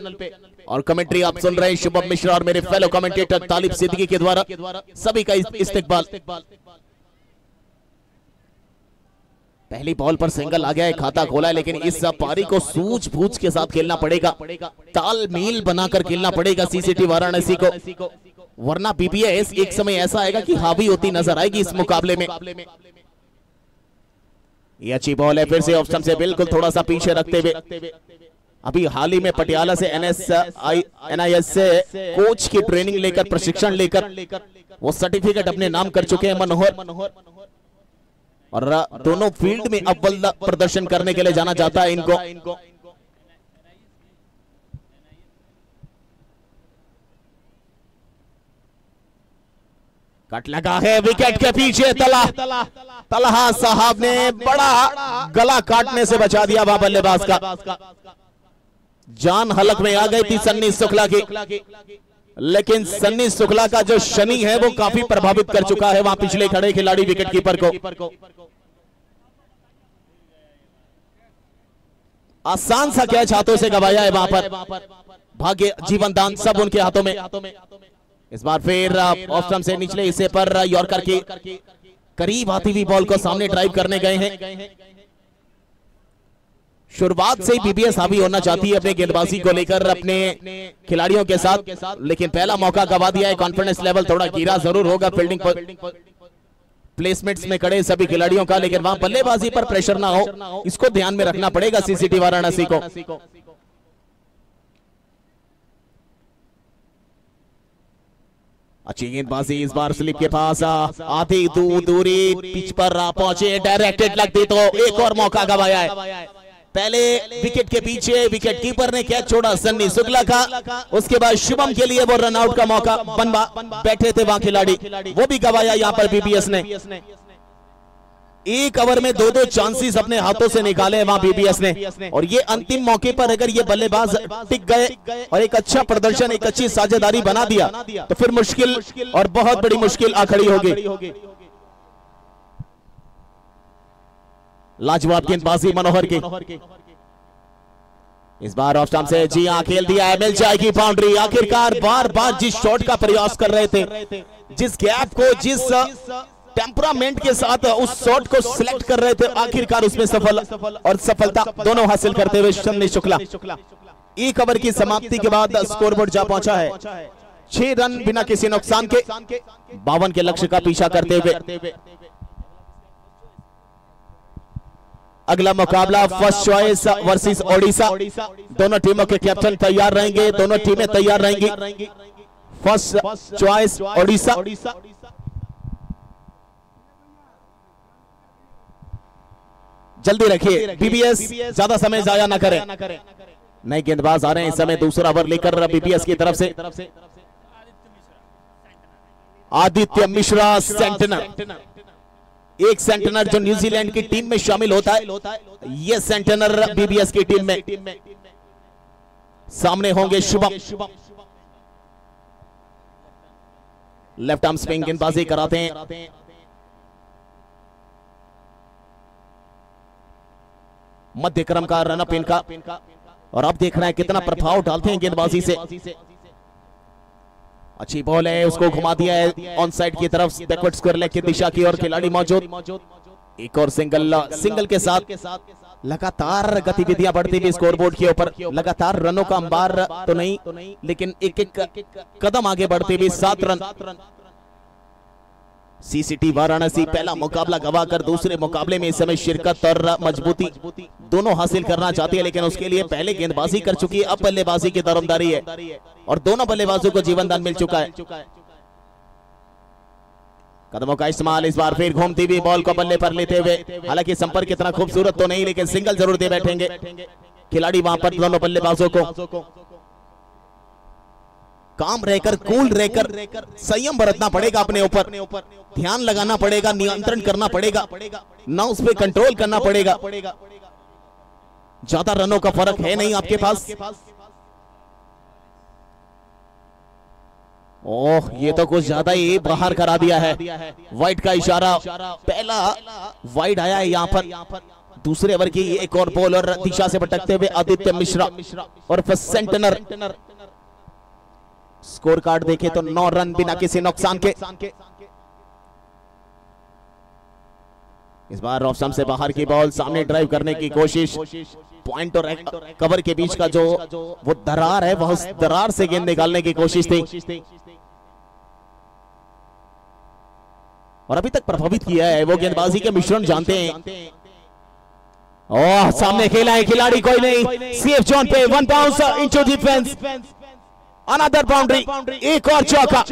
और कमेंट्री आप सुन रहे हैं शुभम मिश्रा और मेरे फेलो कमेंटेटर तालिब सिद्दीकी के द्वारा। सभी का इस्तेकबाल। पहली बॉल पर सिंगल आ गया है, खाता खोला है, लेकिन इस पारी को सूझबूझ के साथ खेलना पड़ेगा, तालमेल बनाकर खेलना पड़ेगा सीसीटी वाराणसी को, वरना बीबीएस एक समय ऐसा आएगा कि हावी होती नजर आएगी इस मुकाबले में। ये अच्छी बॉल है, फिर से ऑफ स्टंप से बिल्कुल थोड़ा सा पीछे रखते हुए। अभी हाल ही में पटियाला से NIS से कोच की ट्रेनिंग लेकर, प्रशिक्षण लेकर वो सर्टिफिकेट अपने नाम कर चुके हैं मनोहर। और दोनों फील्ड में अव्वल प्रदर्शन करने के लिए जाना जाता है इनको। कट लगा है विकेट के पीछे, तलहा साहब ने बड़ा गला काटने से बचा दिया वहां बल्लेबाज का। जान हलक में आ गई थी सन्नी शुक्ला की, लेकिन सन्नी शुक्ला का जो शनि है वो काफी प्रभावित कर चुका है वहां पिछले खड़े खिलाड़ी विकेट कीपर को। आसान सा कैच हाथों से गवाया है वहां पर। भाग्य, जीवन दान सब उनके हाथों में। इस बार फिर ऑफ स्टंप से निचले हिस्से पर यॉर्कर के करीब आती हुई बॉल को सामने ड्राइव करने गए हैं। शुरुआत से ही बीबीएस हावी होना चाहती है अपने गेंदबाजी को लेकर अपने खिलाड़ियों के साथ, लेकिन पहला मौका गवा दिया है। कॉन्फिडेंस लेवल थोड़ा गिरा जरूर होगा फील्डिंग पर, प्लेसमेंट्स में खड़े सभी खिलाड़ियों का, लेकिन वहां बल्लेबाजी पर प्रेशर ना हो, इसको ध्यान में रखना पड़ेगा सीसीटी वाराणसी को। अच्छी गेंदबाजी इस बार स्लिप के पास, आधी दूरी पिच पर पहुंचे, डायरेक्टेड लगती तो एक और मौका गवाया है। पहले विकेट के पीछे विकेट कीपर ने कैच छोड़ा सन्नी शुक्ला का, उसके बाद शुभम के लिए वो रन आउट का मौका बैठे थे वहां खिलाड़ी, वो भी गवाया यहां पर बीबीएस ने। एक ओवर में 2-2 चांसेस अपने हाथों से निकाले हैं वहां बीबीएस ने, और ये अंतिम मौके पर अगर ये बल्लेबाज टिक गए और एक अच्छा प्रदर्शन, एक अच्छी साझेदारी बना दिया तो फिर मुश्किल और बहुत बड़ी मुश्किल आ खड़ी होगी। लाजवाब गेंदबाजी मनोहर की। इस बार ऑफ स्टंप से जी हां खेल दिया है, मिल जाएगी बाउंड्री। आखिरकार बार बार जिस शॉट का प्रयास कर रहे थे, जिस गैप को, जिस टेम्परामेंट के साथ उस शॉट को सिलेक्ट कर रहे थे, आखिरकार उसमें सफलता दोनों हासिल करते हुए सन्नी शुक्ला। एक ओवर की समाप्ति के बाद स्कोरबोर्ड जा पहुंचा है 6 रन बिना किसी नुकसान के, 52 के लक्ष्य का पीछा करते हुए। अगला मुकाबला फर्स्ट चॉइस वर्सेस ओडिशा। दोनों टीमों के कैप्टन तैयार रहेंगे, दोनों टीमें तैयार रहेंगी। First choice Odisha. जल्दी रखिए, बीबीएस ज्यादा समय जाया ना करे। नए गेंदबाज आ रहे हैं इस समय दूसरा ओवर लेकर बीबीएस की तरफ से। आदित्य मिश्रा सेंटनर, एक सेंटनर जो न्यूजीलैंड की टीम में शामिल होता है, यह सेंटनर बीबीएस की टीम में। सामने होंगे शुभम। लेफ्ट आर्म स्विंग गेंदबाजी कराते हैं। मध्य क्रम का रनअप इनका, और अब देखना है कितना प्रभाव डालते हैं गेंदबाजी से। अच्छी बॉल है, उसको घुमा दिया है ऑन साइड की तरफ, बैकवर्ड स्क्वायर लेग की दिशा की ओर खिलाड़ी मौजूद। एक और सिंगल के साथ लगातार गतिविधियां बढ़ती हुई स्कोरबोर्ड के ऊपर। लगातार रनों का अंबार तो नहीं, लेकिन एक एक कदम आगे बढ़ते हुए 7 रन। सीसीटी वाराणसी पहला मुकाबला गवाकर दूसरे मुकाबले में इस समय शिरकत और मजबूती दोनों हासिल करना चाहती है, लेकिन उसके लिए पहले गेंदबाजी कर चुकी है, अब बल्लेबाजी की दारोमदारी है और दोनों बल्लेबाजों को जीवनदान मिल चुका है। कदमों का इस्तेमाल, इस बार फिर घूमती हुई बॉल को बल्ले पर लेते हुए, हालांकि संपर्क इतना खूबसूरत तो नहीं, लेकिन सिंगल जरूर दे बैठेंगे खिलाड़ी वहां पर दोनों बल्लेबाजों को। काम रहकर, कूल रहकर संयम बरतना पड़ेगा, अपने ऊपर ध्यान लगाना पड़ेगा, नियंत्रण करना पड़ेगा, ना उस पर कंट्रोल करना पड़ेगा। ज्यादा रनों का फर्क है नहीं आपके पास। ओह, ये तो कुछ ज्यादा ही बाहर करा दिया है। वाइड का इशारा, पहला वाइड आया है यहाँ पर। दूसरे ओवर की एक और बॉल और दिशा से भटकते हुए आदित्य मिश्रा और सेंटनर। स्कोर कार्ड देखे तो 9 रन बिना किसी नुकसान के। इस बार ऑफ स्टंप से बाहर की बॉल, सामने ड्राइव करने की कोशिश। पॉइंट और कवर के बीच का जो वो दरार है, वह दरार से गेंद निकालने की कोशिश थी और अभी तक प्रभावित किया है। वो गेंदबाजी के मिश्रण जानते हैं। ओह, सामने खेला है खिलाड़ी, कोई नहीं। सेफ जोन पे, 1 bounce into defence, another boundary, एक और चौका,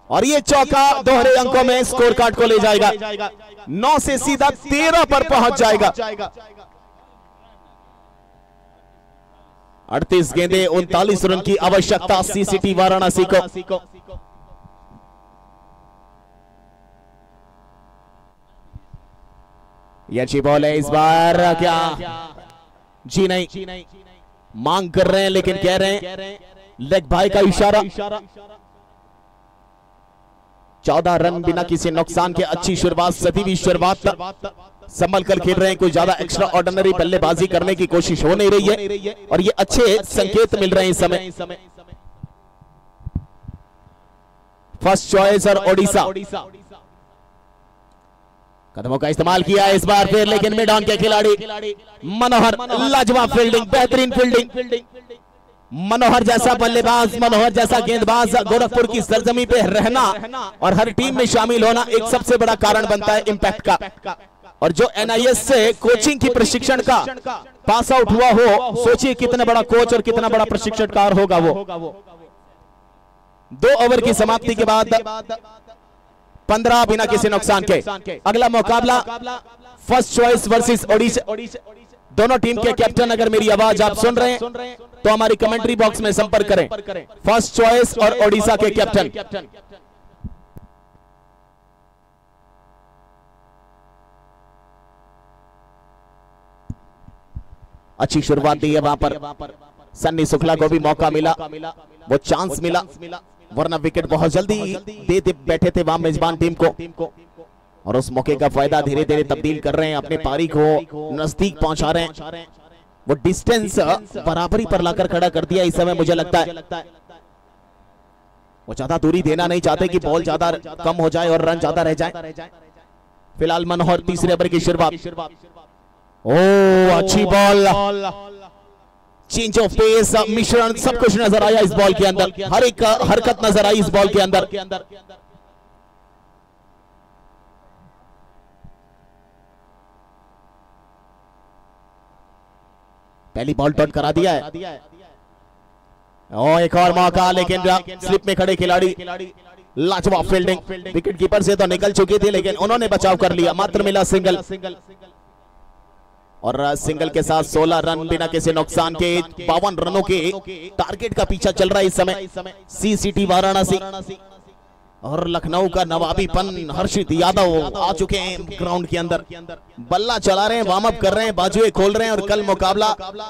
और ये चौका दोहरे अंकों में स्कोर कार्ड को ले जाएगा। 9 से सीधा 13 पर पहुंच जाएगा। 38 गेंदें, 39 रन की आवश्यकता सीसीटी वाराणसी को। ये अच्छी बॉल है, इस बार क्या जी नहीं, मांग कर रहे हैं लेकिन कह रहे हैं लेग भाई का इशारा। 14 रन बिना किसी नुकसान के, अच्छी शुरुआत, सदी शुरुआत, संभल कर खेल रहे हैं। कोई ज्यादा एक्स्ट्रा ऑर्डिनरी बल्लेबाजी करने की कोशिश हो नहीं रही है और ये अच्छे संकेत मिल रहे हैं इस समय। फर्स्ट चॉइस और ओडिशा, कदमों का इस्तेमाल किया है इस बार फिर, लेकिन मिड ऑन के खिलाड़ी मनोहर, लाजवाब फील्डिंग, बेहतरीन फील्डिंग। मनोहर जैसा बल्लेबाज, मनोहर जैसा गेंदबाज गोरखपुर की सरजमी पे रहना और हर टीम में शामिल होना एक सबसे बड़ा कारण बनता है इम्पैक्ट का। और जो NIS से कोचिंग की प्रशिक्षण का पास आउट हुआ हो, सोचिए कितना बड़ा कोच और कितना बड़ा प्रशिक्षणकार होगा वो। 2 ओवर की समाप्ति के बाद 15 बिना किसी नुकसान के। अगला मुकाबला फर्स्ट चॉइस वर्सेस ओडिशा। दोनों टीम के कैप्टन अगर मेरी आवाज आप सुन रहे हैं तो हमारी कमेंट्री बॉक्स में संपर्क करें। फर्स्ट चॉइस और ओडिशा के कैप्टन। अच्छी शुरुआत दी है वहां पर, सन्नी शुक्ला को भी मौका मिला, वो चांस मिला, वरना विकेट बहुत जल्दी दे बैठे थे वहां मेजबान टीम को और उस मौके का फायदा धीरे धीरे तब्दील कर रहे हैं, अपने पारी को नजदीक पहुंचा रहे हैं। वो डिस्टेंस बराबरी पर लाकर खड़ा कर दिया इस समय, मुझे लगता है वो ज्यादा दूरी देना नहीं चाहते कि बॉल ज्यादा कम हो जाए और रन ज्यादा रह जाए। फिलहाल मनोहर तीसरे ओवर की शुरुआत। ओह, अच्छी बॉल, चेंज ऑफ पेस, मिश्रण, सब कुछ नजर आया इस बॉल के अंदर, हर एक हरकत नजर आई इस बॉल के अंदर। पहली बॉल डॉट करा दिया है और एक और मौका, लेकिन स्लिप में खड़े खिलाड़ी, लाजवाब फील्डिंग। विकेट कीपर से तो निकल चुकी थी लेकिन उन्होंने बचाव कर लिया, मात्र मिला सिंगल और सिंगल के साथ 16 रन बिना किसी नुकसान के। 52 रनों के टारगेट का पीछा चल रहा है इस समय सीसीटी वाराणसी और लखनऊ का नवाबीपन हर्षित यादव आ चुके हैं ग्राउंड के अंदर, बल्ला चला रहे हैं, वार्म अप कर रहे हैं, बाजुएं खोल रहे हैं और कल मुकाबला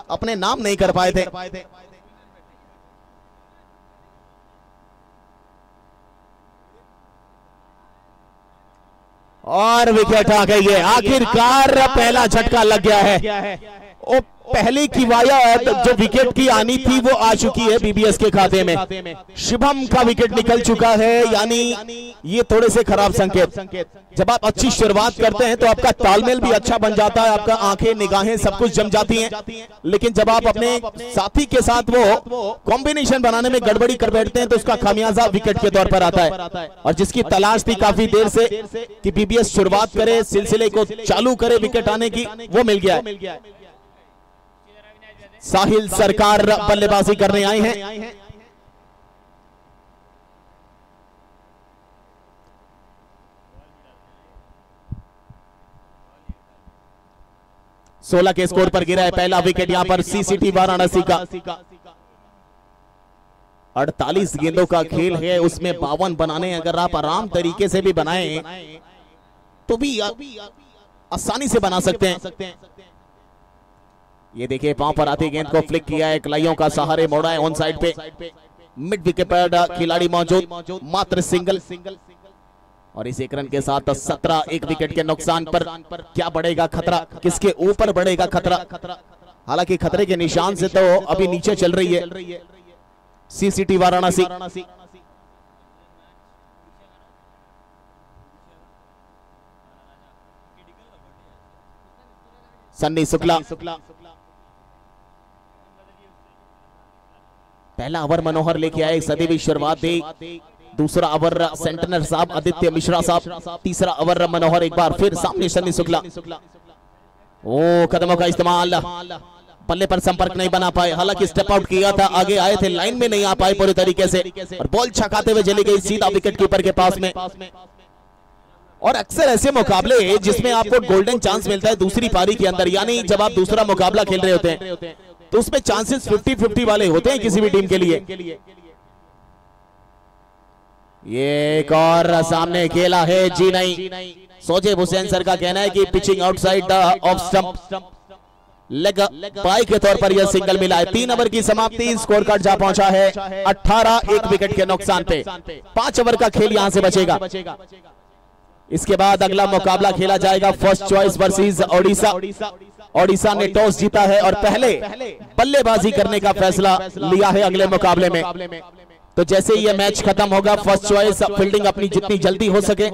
अपने नाम नहीं कर पाए थे। और विकेट आ गई है। आखिरकार पहला झटका लग गया है। ओ पहले की वायद जो विकेट की आनी थी वो आ चुकी है बीबीएस के खाते में। शुभम का विकेट निकल चुका है, यानी ये थोड़े से खराब संकेत। जब आप अच्छी शुरुआत करते हैं तो आपका तालमेल भी अच्छा बन जाता है, आपका आंखें निगाहें सब कुछ जम जाती हैं, लेकिन जब आप अपने साथी के साथ वो कॉम्बिनेशन बनाने में गड़बड़ी कर बैठते हैं तो उसका खामियाजा विकेट के तौर पर आता है। और जिसकी तलाश थी काफी देर से कि बीबीएस शुरुआत करे, सिलसिले को चालू करे विकेट आने की, वो मिल गया है। साहिल सरकार बल्लेबाजी करने आए हैं। सोलह के स्कोर पर गिरा है पहला विकेट यहां पर सीसीटी वाराणसी का। 48 गेंदों का खेल है, उसमें 52 बनाने अगर आप आराम तरीके से भी बनाएं तो भी आसानी से बना सकते हैं। ये देखिए पांव पर आती गेंद को फ्लिक किया है, कलाइयों का सहारे मोड़ा है ऑन साइड पे। मिड विकेट पर खिलाड़ी मौजूद, मात्र सिंगल। और इस एक रन के साथ 17 एक विकेट के नुकसान पर क्या बढ़ेगा खतरा, किसके ऊपर बढ़ेगा खतरा? हालांकि खतरे के निशान से तो अभी नीचे चल रही है सीसीटी वाराणसी। सन्नी शुक्ला पहला ओवर मनोहर लेके आए, सदैवी शुरुआत दी। दूसरा ओवर सेंटनर साहब आदित्य मिश्रा साहब, तीसरा ओवर मनोहर एक बार फिर सामने सन्नी शुक्ला। ओ कदमों का इस्तेमाल, बल्ले पर संपर्क नहीं बना पाए, हालांकि स्टेप आउट किया था, आगे आए थे, लाइन में नहीं आ पाए पूरी तरीके से और बॉल छकाते हुए चली गई सीधा विकेट कीपर के पास में। और अक्सर ऐसे मुकाबले जिसमें आपको गोल्डन चांस मिलता है दूसरी पारी के अंदर, यानी जब आप दूसरा मुकाबला खेल रहे होते हैं तो उसमें चांसेस 50-50 वाले होते हैं किसी भी टीम के लिए। ये एक और सामने खेला है जी नहीं। सोजेब हुसैन सर का कहना है कि pitching outside the off stump, leg bye के तौर पर यह सिंगल मिला है। 3 ओवर की समाप्ति, स्कोर कार्ड जा पहुंचा है 18 एक विकेट के नुकसान पे। 5 ओवर का खेल यहां से बचेगा। इसके बाद अगला मुकाबला खेला जाएगा first choice versus Odisha. Odisha ने टॉस जीता है और पहले बल्लेबाजी करने का फैसला लिया है अगले मुकाबले में। तो जैसे ही यह मैच खत्म होगा फर्स्ट चॉइस फील्डिंग अपनी जितनी जल्दी हो सके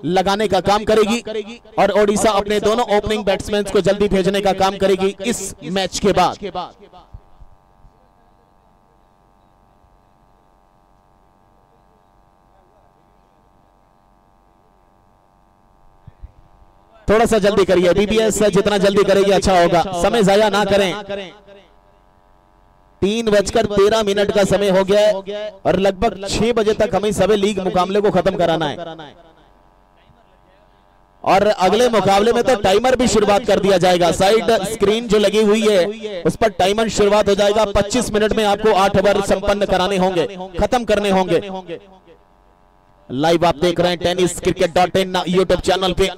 लगाने का काम करेगी और ओडिशा अपने दोनों ओपनिंग बैट्समैन को जल्दी भेजने का काम करेगी इस मैच के बाद। थोड़ा सा जल्दी करिए, बीबीएस जितना जल्दी करेगी अच्छा होगा, समय जाया ना करें। 3:13 का समय हो गया है और लगभग 6 बजे तक हमें सभी लीग मुकाबले को खत्म कराना है। और अगले मुकाबले में तो टाइमर भी शुरुआत कर दिया जाएगा। साइड स्क्रीन जो लगी हुई है उस पर टाइमर शुरुआत हो जाएगा। 25 मिनट में आपको 8 ओवर संपन्न कराने होंगे, खत्म करने होंगे। लाइव आप देख रहे हैं tenniscricket.in यूट्यूब चैनल पे।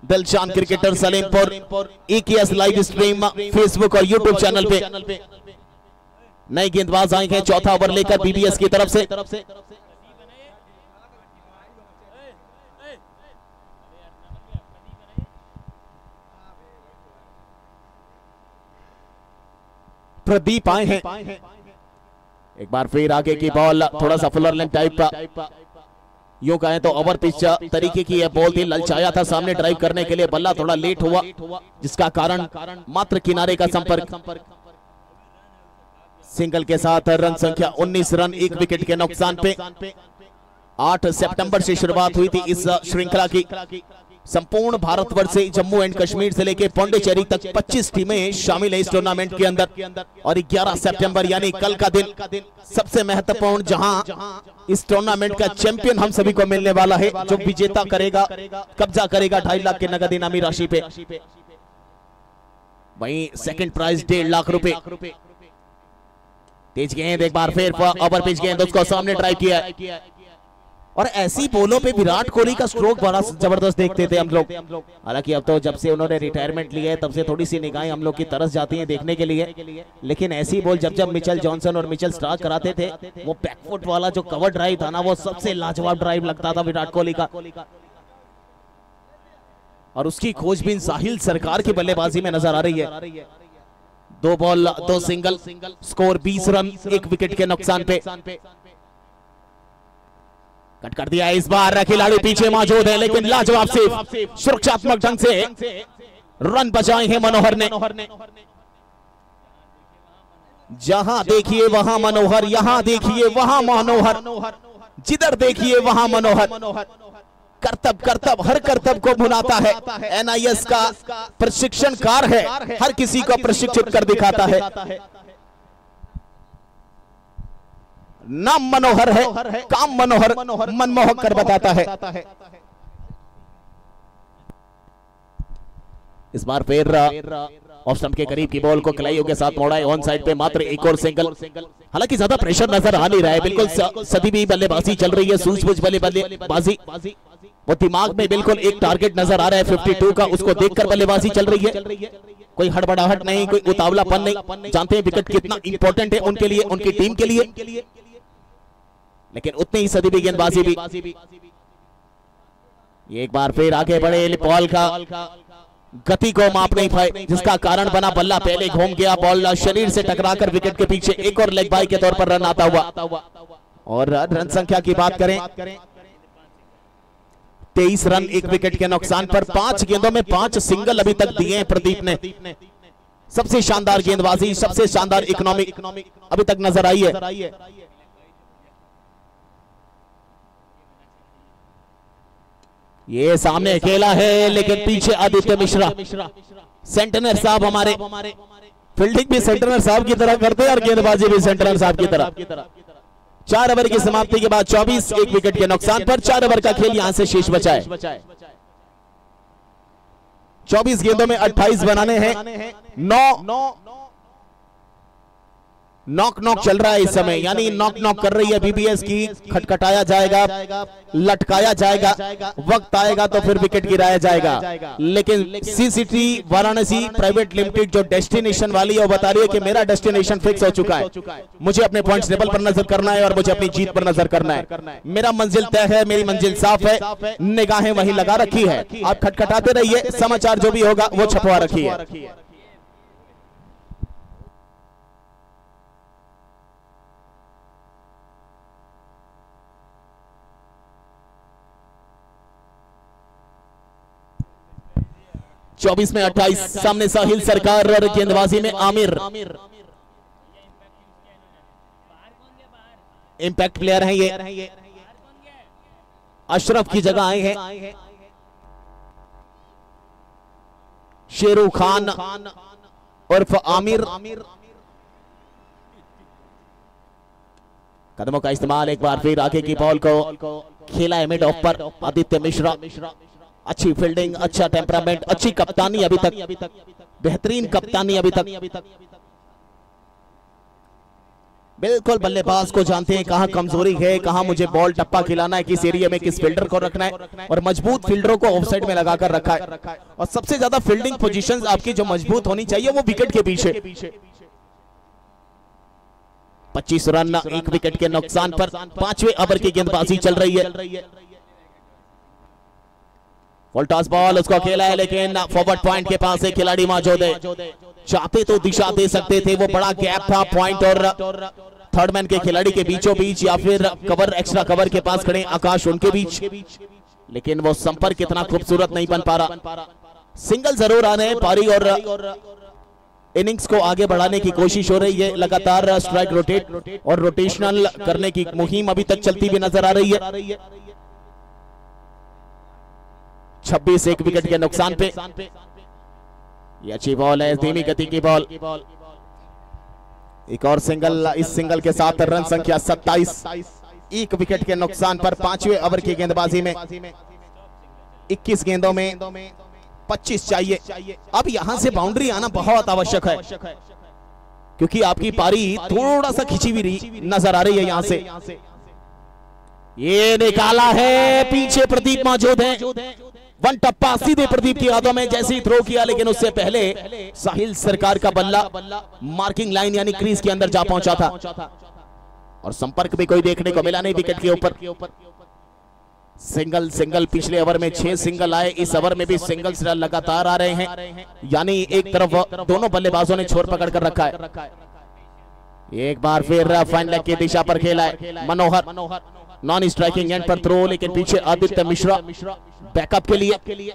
Dilshan cricketer Salempur EKS live stream Facebook और यूट्यूब चैनल पे। नए गेंदबाज आए हैं चौथा ओवर लेकर बीबीएस की तरफ से। प्रदीप आए हैं। एक बार फिर आगे की बॉल थोड़ा सा फुलर लेंथ टाइप का, यूं कहें तो ओवर पिच तरीके की यह बॉल थी। ललचाया था सामने ड्राइव करने के लिए, बल्ला थोड़ा लेट हुआ जिसका कारण मात्र किनारे का संपर्क। सिंगल के साथ रन संख्या 19 रन 1 विकेट के नुकसान पे। 8 सितंबर से शुरुआत हुई थी इस श्रृंखला की। संपूर्ण भारतवर्ष से जम्मू एंड कश्मीर से लेकर पौंडीचेरी तक 25 टीमें शामिल है इस टूर्नामेंट के अंदर। और 11 सितंबर यानी कल का दिन सबसे महत्वपूर्ण, जहां इस टूर्नामेंट का चैंपियन हम सभी को मिलने वाला है, जो विजेता करेगा, कब्जा करेगा 2.5 लाख के नगद इनामी राशि पे। वहीं सेकंड प्राइज 1.5 लाख रुपए। तेज गेंद एक बार फिर ओवर पिच गेंद, उसको सामने ड्राइव किया। और ऐसी बोलों पे विराट कोहली का स्ट्रोक बड़ा जबरदस्त देखते थे हम लोग। हालांकि अब तो जब से उन्होंने रिटायरमेंट लिया है तब से थोड़ी सी निगाहें हम लोग की तरस जाती हैं देखने के लिए। लेकिन ऐसी बॉल जब मिचेल जॉनसन और मिचेल स्टार्क कराते थे, वो बैकफुट वाला जो कवर ड्राइव था ना, वो सबसे लाजवाब ड्राइव लगता था विराट कोहली का। और उसकी खोजबीन साहिल सरकार की बल्लेबाजी में नजर आ रही है। 2 ball 2 single, score 20 run 1 wicket के नुकसान पे। कट कर दिया इस बार, खिलाड़ी पीछे मौजूद है लेकिन लाजवाब से सुरक्षात्मक ढंग से रन बचाए हैं मनोहर ने। जहां देखिए वहां मनोहर, यहां देखिए वहां मनोहर, जिधर देखिए वहां मनोहर। कर्तव्य हर कर्तव्य को भुनाता है। NIS का प्रशिक्षणकार है, हर किसी को प्रशिक्षित कर दिखाता है। नाम मनोहर है, काम मनोहर, मनमोहक कर बताता है। इस बार फिर ऑफ स्टंप के करीब की बॉल को कलाइयों के साथ मोड़ा है। ऑन साइड पे मात्र एक और सिंगल। हालांकि ज्यादा प्रेशर नजर आ नहीं रहा है, बिल्कुल सदी भी बल्लेबाजी चल रही है, सूझबूझ बल्लेबाजी। वो दिमाग में बिल्कुल एक टारगेट नजर आ रहा है 52 का, उसको देखकर बल्लेबाजी चल रही है। कोई हड़बड़ाहट नहीं, कोई उतावलापन नहीं। जानते हैं विकेट कितना इंपॉर्टेंट है उनके लिए, उनकी टीम के लिए, लेकिन उतनी ही सदी भी गेंदबाजी भी। एक बार फिर आगे बढ़े, बॉल का गति को माप नहीं पाए, जिसका कारण बना बल्ला पहले घूम गया, बॉल शरीर से टकराकर विकेट के पीछे एक और लेग बाई के तौर पर रन आता हुआ। और रन संख्या की बात करें, 23 रन 1 विकेट के नुकसान पर। 5 गेंदों में 5 सिंगल अभी तक दिए हैं प्रदीप ने। सबसे शानदार गेंदबाजी, सबसे शानदार इकोनॉमी अभी तक नजर आई है। ये सामने अकेला है लेकिन पीछे आदित्य मिश्रा। सेंटनर साहब हमारे फील्डिंग भी सेंटनर साहब की तरह करते हैं और गेंदबाजी भी सेंटनर साहब की तरह। 4 ओवर की समाप्ति के बाद 24 1 विकेट के नुकसान पर 4 ओवर का खेल यहां से शेष बचा है। 24 गेंदों में 28 बनाने हैं। 9 नॉक चल रहा है इस समय, यानी नॉक कर रही है BBS की। खटखटाया जाएगा, लटकाया जाएगा, वक्त आएगा तो फिर विकेट गिराया जाएगा। लेकिन CCT वाराणसी प्राइवेट लिमिटेड जो डेस्टिनेशन वाली है वो बता रही है कि मेरा डेस्टिनेशन फिक्स हो चुका है, मुझे अपने पॉइंट्स टेबल पर नजर करना है और मुझे अपनी जीत पर नजर करना है। मेरा मंजिल तय है, मेरी मंजिल साफ है, निगाहें वहीं लगा रखी है। आप खटखटाते रहिए, समाचार जो भी होगा वो छपवा रखी है। चौबीस में 28, सामने साहिल सरकार और गेंदबाजी में आमिर। इंपैक्ट प्लेयर हैं ये, अशरफ की जगह आए हैं। शेरू खान उर्फ आमिर। कदमों का इस्तेमाल, एक बार फिर आगे की बॉल को खेला है मिड ऑफ पर आदित्य मिश्रा। अच्छी फील्डिंग, अच्छा टेम्परामेंट, अच्छी कप्तानी अभी तक, बेहतरीन कप्तानी अभी तक। बिल्कुल बल्लेबाज को जानते हैं कहां कमजोरी है, कहां मुझे बॉल टप्पा खिलाना है, किस एरिया में किस फील्डर को रखना है, और मजबूत फील्डरों को ऑफसाइड में लगाकर रखा है। और सबसे ज्यादा फील्डिंग पोजीशंस आपकी जो मजबूत होनी चाहिए वो विकेट के पीछे। 25 रन 1 विकेट के नुकसान पर 5वें ओवर की गेंदबाजी चल रही है। फुल टॉस बॉल, उसको खेला है लेकिन फॉरवर्ड पॉइंट के पास एक खिलाड़ी मौजूद है। चाहते तो दिशा दे सकते थे, वो बड़ा गैप था पॉइंट और थर्ड मैन के खिलाड़ी के बीचों बीच, या फिर कवर एक्स्ट्रा कवर के पास खड़े आकाश उनके बीच, लेकिन वो संपर्क इतना खूबसूरत नहीं बन पा रहा। सिंगल जरूर आने हैं पारी और इनिंग्स को आगे बढ़ाने की कोशिश हो रही है। लगातार स्ट्राइक रोटेट और रोटेशनल करने की मुहिम अभी तक चलती हुई नजर आ रही है। 26 1 विकेट के नुकसान पे। ये अच्छी बॉल है, धीमी गति की बॉल। एक और सिंगल, इस सिंगल के साथ रन संख्या 27 1 विकेट के नुकसान पर 5वें ओवर की गेंदबाजी में 21 गेंदों में 25 चाहिए। अब यहां से बाउंड्री आना बहुत आवश्यक है, क्योंकि आपकी पारी थोड़ा सा खिंची हुई नजर आ रही है। यहां से ये निकाला है, पीछे प्रदीप मौजूद है। वन टप्पा सीधे प्रदीप की हाथों में, जैसे ही थ्रो किया, लेकिन उससे पहले साहिल सरकार का बल्ला मार्किंग लाइन यानी क्रीज के अंदर जा पहुंचा था और संपर्क भी कोई देखने को मिला नहीं विकेट के ऊपर। सिंगल सिंगल पिछले ओवर में 6 सिंगल आए, इस ओवर में भी सिंगल्स लगातार आ रहे हैं, यानी एक तरफ दोनों बल्लेबाजों ने छोर पकड़ कर रखा है। एक बार फिर फाइन लेग की दिशा पर खेला है मनोहर, नॉन स्ट्राइकिंग एंड पर थ्रो, लेकिन पीछे आदित्य मिश्रा बैकअप के लिए।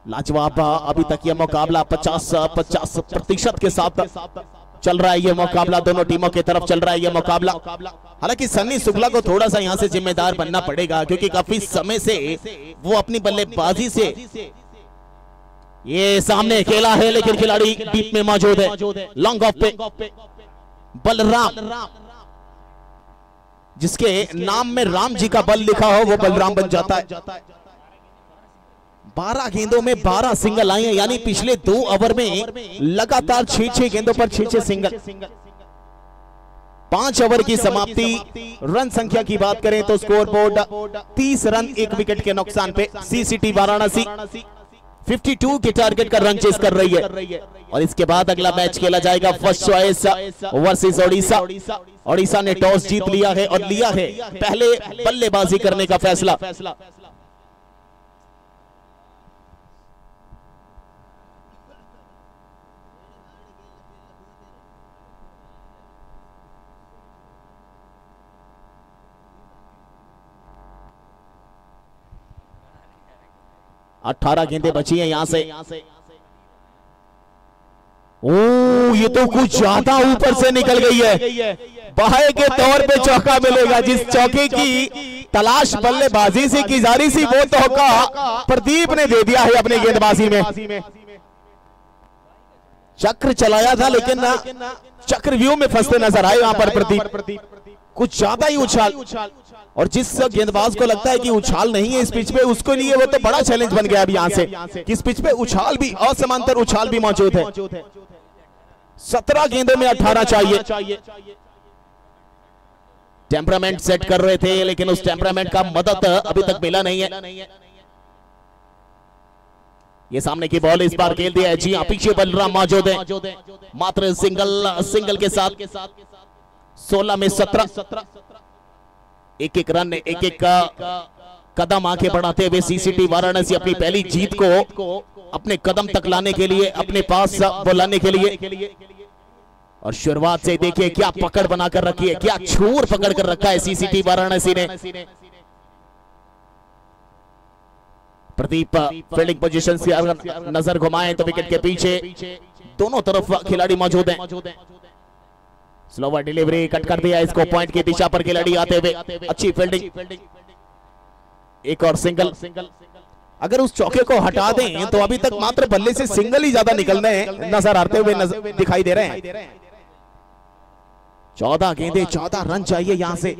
लाजवाब अभी तक यह मुकाबला 50% के साथ चल रहा है। यह मुकाबला दोनों टीमों की तरफ चल रहा है। यह मुकाबला हालांकि सन्नी शुक्ला को थोड़ा सा यहां से जिम्मेदार बनना पड़ेगा, क्योंकि काफी समय से वो अपनी बल्लेबाजी से ये सामने खेला है, लेकिन खिलाड़ी डीप में मौजूद है। लॉन्ग ऑफ पे बलराम, जिसके नाम में राम जी का बल लिखा हो वो बलराम बन जाता है। 12 गेंदों में 12 सिंगल आए हैं, यानी पिछले 2 ओवर में लगातार 6-6 गेंदों पर 6-6 सिंगल। 5 ओवर की समाप्ति। रन संख्या की बात करें तो स्कोर बोर्ड 30 रन 1 विकेट के नुकसान पे सीसीटी वाराणसी 52 के टारगेट का रन चेस कर रही है। और इसके बाद अगला मैच खेला जाएगा first choice versus Odisha. Odisha ने टॉस जीत लिया है और लिया है पहले बल्लेबाजी करने का फैसला। और 18 गेंदें बची हैं यहां से। ओ ये तो कुछ ज्यादा ऊपर से निकल गई है। बाहे के तौर पे चौका मिलेगा। जिस चौके की तलाश बल्लेबाजी से की जा रही थी वो चौका प्रदीप ने दे दिया है अपनी गेंदबाजी में। चक्र चलाया था लेकिन चक्रव्यूह में फंसते नजर आए वहां पर प्रदीप। कुछ ज्यादा ही उछाल, और जिस गेंदबाज को लगता है कि उछाल नहीं है इस पिच पे, उसके लिए वो तो बड़ा चैलेंज बन गया अब यहां से कि इस पिच पे उछाल भी, असमांतर उछाल भी मौजूद है। 17 गेंदों में 18 चाहिए। टेम्परामेंट सेट कर रहे थे, लेकिन उस टेम्परामेंट का मदद अभी तक मिला नहीं है। ये सामने की बॉल इस बार खेल दिया है। जी हाँ, पीछे बलराम मौजूद है। मात्र सिंगल के साथ 16 में 17। एक रन, एक कदम आगे बढ़ाते हुए सीसीटी वाराणसी अपनी पहली जीत को अपने कदम तक लाने के लिए, अपने पास बुलाने के लिए। और शुरुआत से देखिए क्या पकड़ बनाकर रखी है, क्या छोर पकड़ कर रखा है सीसीटी वाराणसी ने। प्रदीप फील्डिंग पोजीशन से अगर नजर घुमाएं तो विकेट के पीछे दोनों तरफ खिलाड़ी मौजूद हैं। स्लोवर डिलीवरी कट कर दिया इसको, पॉइंट की दिशा पर खिलाड़ी आते हुए। अच्छी फील्डिंग, एक और सिंगल। अगर उस चौके को हटा दें तो अभी तक मात्र बल्ले से सिंगल ही ज्यादा निकलने नजर आते हुए दिखाई दे रहे हैं। 14 गेंदें 14 रन चाहिए यहां से।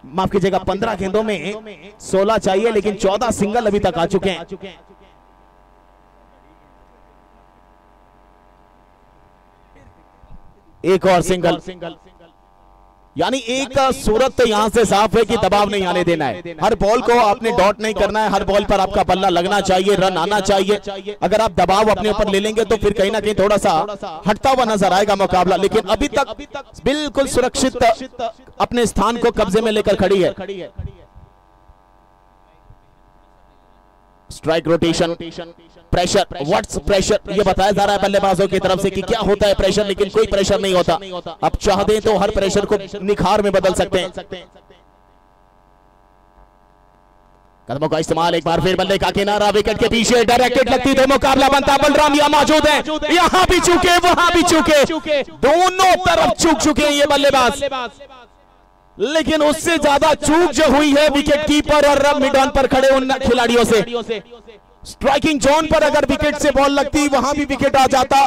माफ कीजिएगा, 15 गेंदों में 16 चाहिए, लेकिन 14 सिंगल अभी तक आ चुके हैं। एक और सिंगल, यानी एक सूरत तो यहां से साफ है कि दबाव नहीं आने देना है। हर बॉल को आपने डॉट नहीं करना है, हर बॉल पर आपका बल्ला लगना चाहिए, रन आना चाहिए। अगर आप दबाव अपने ऊपर ले लेंगे तो फिर कहीं ना कहीं थोड़ा सा हटता हुआ नजर आएगा मुकाबला। लेकिन अभी तक बिल्कुल सुरक्षित अपने स्थान को कब्जे में लेकर खड़ी है। Strike rotation, pressure, what's pressure, ये बताया जा रहा है बल्लेबाजों की तरफ से कि क्या होता है प्रेशर, लेकिन कोई प्रेशर नहीं होता। अब चाहते तो हर प्रेशर को निखार में बदल सकते हैं। कदमों का इस्तेमाल, एक बार फिर बल्ले का किनारा, विकेट के पीछे डायरेक्टेड लगती तो मुकाबला बनता। बलराम यहाँ मौजूद है, यहाँ भी चूके वहां भी चूके, दोनों तरफ चूक चुके हैं ये बल्लेबाज। लेकिन उससे ज्यादा चूक जो हुई है विकेट कीपर और मिड ऑन पर खड़े उन खिलाड़ियों से। स्ट्राइकिंग जोन पर अगर विकेट से बॉल लगती वहां भी विकेट आ जाता,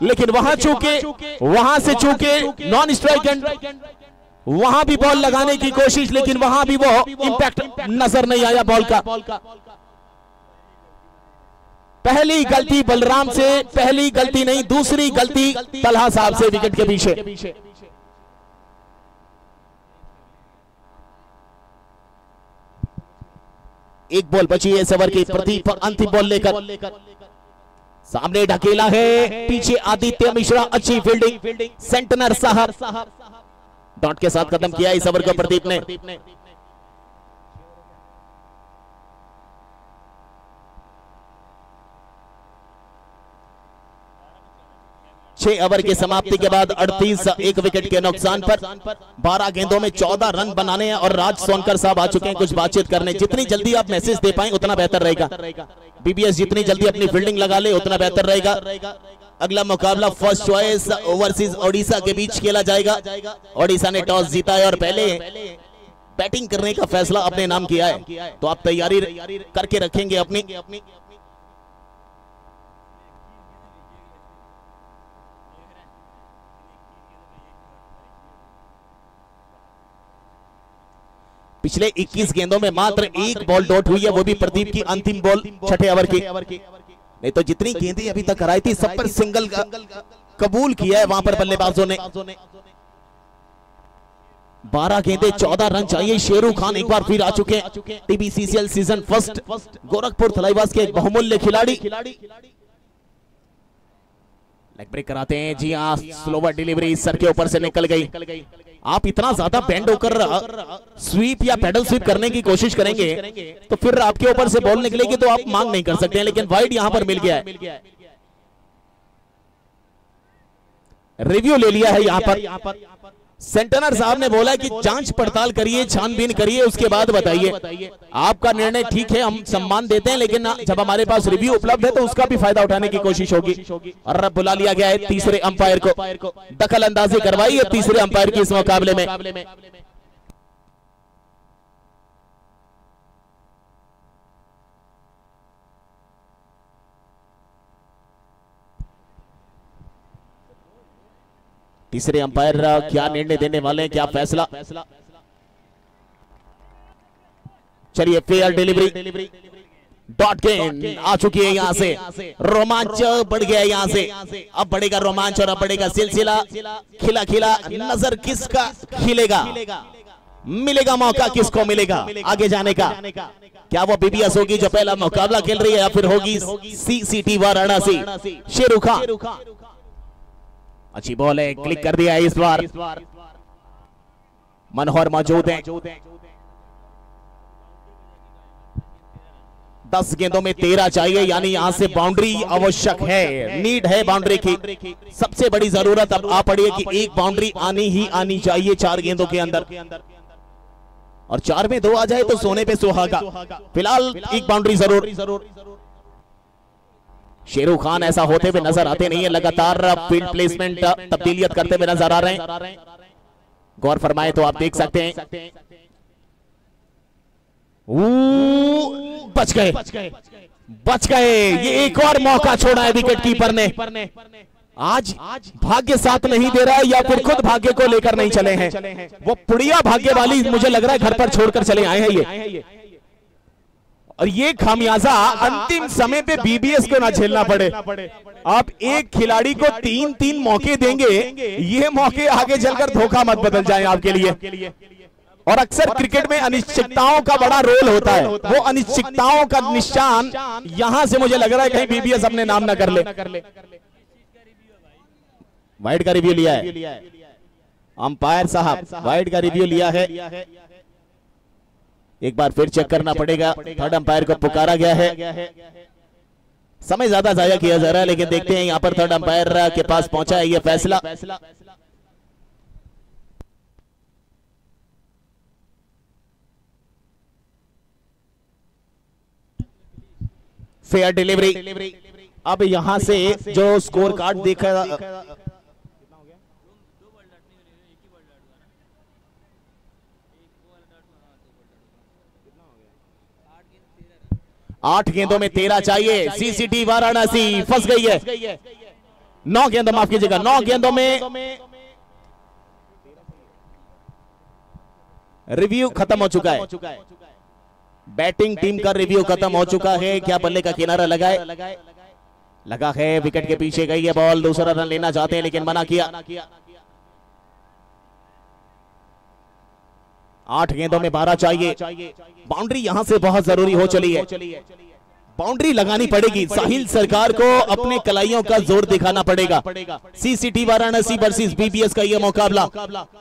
लेकिन वहां चूके, वहां से चूके। नॉन स्ट्राइक एंड वहां भी बॉल लगाने की कोशिश, लेकिन वहां भी वो इंपैक्ट नजर नहीं आया बॉल का। पहली गलती बलराम से, पहली गलती नहीं दूसरी गलती तलहा साहब से विकेट के पीछे। एक बॉल बची है इस ओवर की। प्रदीप अंतिम बॉल लेकर सामने ढकेला है, पीछे आदित्य मिश्रा, अच्छी फील्डिंग, सेंटनर साहब डॉट के साथ खत्म किया इस ओवर को प्रदीप ने। 6 ओवर की समाप्ति के बाद 38 एक विकेट के नुकसान पर 12 गेंदों में 14 रन बनाने हैं और राज सोनकर साहब आ चुके हैं कुछ बातचीत करने। जितनी जल्दी आप मैसेज दे पाएं उतना बेहतर रहेगा। बीबीएस जितनी जल्दी अपनी फील्डिंग लगा ले उतना बेहतर रहेगा। अगला मुकाबला फर्स्ट चॉइस ओवरसीज ओडिशा के बीच खेला जाएगा। ओडिशा ने टॉस जीता है और पहले बैटिंग करने का फैसला अपने नाम किया है, तो आप तैयारी करके रखेंगे अपनी। पिछले 21 गेंदों में मात्र 1 बॉल डॉट हुई है, वो भी प्रदीप की अंतिम बॉल 6ठे ओवर की। नहीं तो जितनी गेंदें अभी तक कराई थी सब पर सिंगल कबूल किया है वहां पर बल्लेबाजों ने। 12 गेंदें 14 रन चाहिए। शेरू खान एक बार फिर आ चुके हैं, टीबीसीसीएल सीजन फर्स्ट गोरखपुर थलाईवास के एक बहुमूल्य खिलाड़ी। लेग ब्रेक कराते हैं, जी हाँ, स्लोवर डिलीवरी सर के ऊपर से निकल गई। आप इतना ज्यादा बेंड होकर स्वीप या पेडल स्वीप करने की कोशिश करेंगे तो फिर आपके ऊपर से बॉल निकलेगी तो आप मांग नहीं कर सकते हैं, लेकिन वाइड यहां पर मिल गया है। रिव्यू ले लिया है यहां पर। सेंटनर साहब ने बोला कि जांच पड़ताल करिए, छानबीन करिए, उसके बाद बताइए। आपका निर्णय ठीक है, हम सम्मान देते हैं, लेकिन जब हमारे पास रिव्यू उपलब्ध है तो उसका भी फायदा उठाने की कोशिश होगी। और अब बुला लिया गया है तीसरे अंपायर को, दखल अंदाजी करवाई है तीसरे अंपायर की इस मुकाबले में। तीसरे अंपायर क्या निर्णय देने वाले हैं, क्या फैसला। चलिए, फेयर डिलीवरी, डॉट गेंद आ चुकी है यहां से। रोमांच बढ़ गया यहां से, अब बढ़ेगा रोमांच और अब बढ़ेगा सिलसिला। खिला खिला नजर किसका खिलेगा, मिलेगा मौका किसको मिलेगा आगे जाने का। क्या वो बीबीएस होगी जो पहला मुकाबला खेल रही है, या फिर होगी सीसीटी वाराणसी। शेरू खान, अच्छी बॉल है, क्लिक कर दिया इस बार। मनोहर मौजूद है। 10 गेंदों में 13 चाहिए, यानी यहां से बाउंड्री आवश्यक है, नीड है बाउंड्री की। सबसे बड़ी जरूरत अब आ पड़ी है कि एक बाउंड्री आनी ही आनी चाहिए 4 गेंदों के अंदर, और 4 में 2 आ जाए तो सोने पे सुहागा। फिलहाल एक बाउंड्री जरूर। शेरू खान ऐसा होते हुए नजर आते नहीं है, लगातार फील्ड प्लेसमेंट तब्दीलियत करते हुए नजर आ रहे हैं। गौर फरमाए तो आप देख सकते हैं। बच गए। ये एक और मौका छोड़ा है विकेट कीपर ने। आज भाग्य साथ नहीं दे रहा है, या फिर खुद भाग्य को लेकर नहीं चले हैं। वो पुड़िया भाग्य वाली मुझे लग रहा है घर पर छोड़कर चले आए हैं ये, और ये खामियाजा अंतिम समय पे बीबीएस को ना झेलना पड़े। आप एक खिलाड़ी को 3-3 मौके देंगे, ये मौके आगे चलकर धोखा मत बदल जाएं आपके लिए। और अक्सर क्रिकेट में अनिश्चितताओं का बड़ा रोल होता है, वो अनिश्चितताओं का निशान यहां से मुझे लग रहा है कहीं बीबीएस अपने नाम ना कर ले। वाइड का रिव्यू लिया है अंपायर साहब, वाइड का रिव्यू लिया है। एक बार फिर चेक करना पड़ेगा। थर्ड अंपायर को पुकारा गया है, समय ज्यादा जाया किया जा रहा है, लेकिन देखते हैं यहां पर थर्ड अंपायर के पास पहुंचा है यह फैसला। Fair delivery. अब यहां से जो स्कोर कार्ड देखा 8 गेंदों में 13 चाहिए। सीसीटी वाराणसी फंस गई है। 9 गेंदों, माफ कीजिएगा, 9 गेंदों में रिव्यू खत्म हो चुका है। बैटिंग टीम का रिव्यू खत्म हो चुका है। क्या बल्ले का किनारा लगा है, विकेट के पीछे गई है बॉल। दूसरा रन लेना चाहते हैं लेकिन मना किया। 8 गेंदों में 12 चाहिए। बाउंड्री यहां से बहुत जरूरी हो चली है। बाउंड्री लगानी पड़ेगी। साहिल सरकार को अपने कलाइयों का जोर दिखाना पड़ेगा। सीसीटी वाराणसी वर्सेस बीबीएस का यह मुकाबला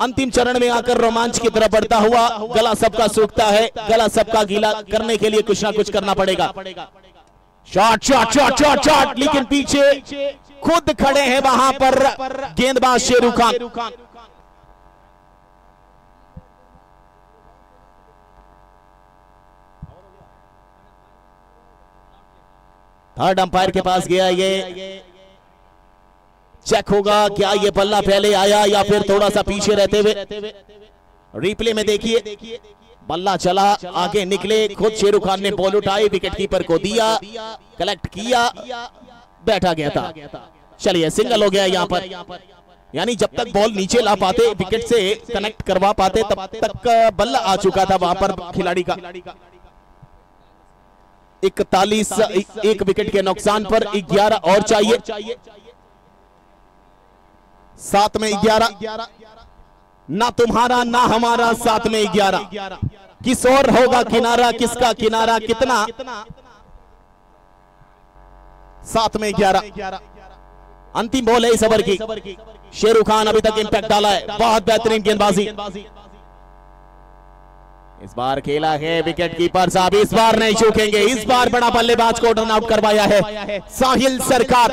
अंतिम चरण में आकर रोमांच की तरफ बढ़ता हुआ, गला सबका सूखता है, गला सबका गीला करने के लिए कुछ ना कुछ करना पड़ेगा। Shot shot shot shot shot, लेकिन पीछे खुद खड़े हैं वहां पर गेंदबाज शेरू खान। थर्ड अंपायर के पास गया, ये चेक होगा क्या ये बल्ला पहले आया या फिर थोड़ा सा पीछे रहते हुए। रिप्ले में देखिए, बल्ला चला, आगे निकले, खुद शेरू खान ने बॉल उठाई, विकेट कीपर को दिया, कलेक्ट किया, बैठा गया था। चलिए सिंगल हो गया यहाँ पर, यानी जब तक बॉल नीचे ला पाते, विकेट से कनेक्ट करवा पाते, तब तक बल्ला आ चुका था वहां पर खिलाड़ी का। 41 एक विकेट के नुकसान पर 11 और चाहिए। 7 में 11, ना तुम्हारा ना हमारा, 7 में 11। किस और होगा किनारा, किसका किनारा कितना? 7 में 11। अंतिम बॉल है इस ओवर की। शेरू खान अभी तक इंपैक्ट डाला है, बहुत बेहतरीन गेंदबाजी। इस बार खेला है विकेट कीपर साहब, इस बार नहीं चूकेंगे, इस बार बड़ा बल्लेबाज को रन आउट करवाया है साहिल सरकार।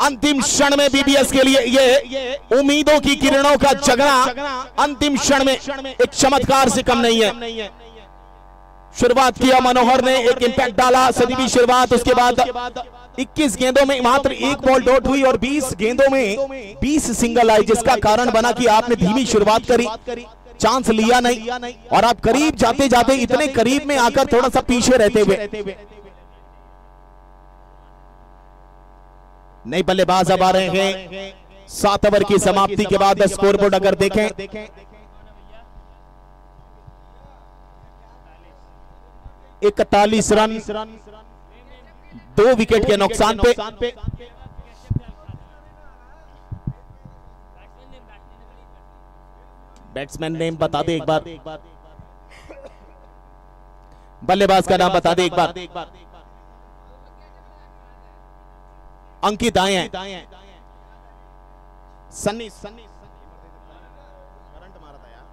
अंतिम क्षण में बीबीएस के लिए ये उम्मीदों की किरणों का जगना अंतिम क्षण में एक चमत्कार से कम नहीं है। शुरुआत किया मनोहर ने, एक इंपैक्ट डाला, सदीबी शुरुआत। उसके बाद 21 गेंदों में मात्र एक बॉल डॉट हुई और 20 गेंदों में 20 सिंगल आई, जिसका कारण बना कि आपने धीमी शुरुआत करी, चांस लिया नहीं और आप करीब जाते जाते इतने करीब में आकर थोड़ा सा पीछे रहते हुए। नए बल्लेबाज अब आ रहे हैं। 7 ओवर की समाप्ति के बाद स्कोरबोर्ड अगर देखें, 41 रन 2 विकेट के नुकसान पे। बैट्समैन नेम बता दे एक बार, बल्लेबाज का नाम बता दे एक बार। अंकित आए हैं। सन्नी करंट मारा था यार।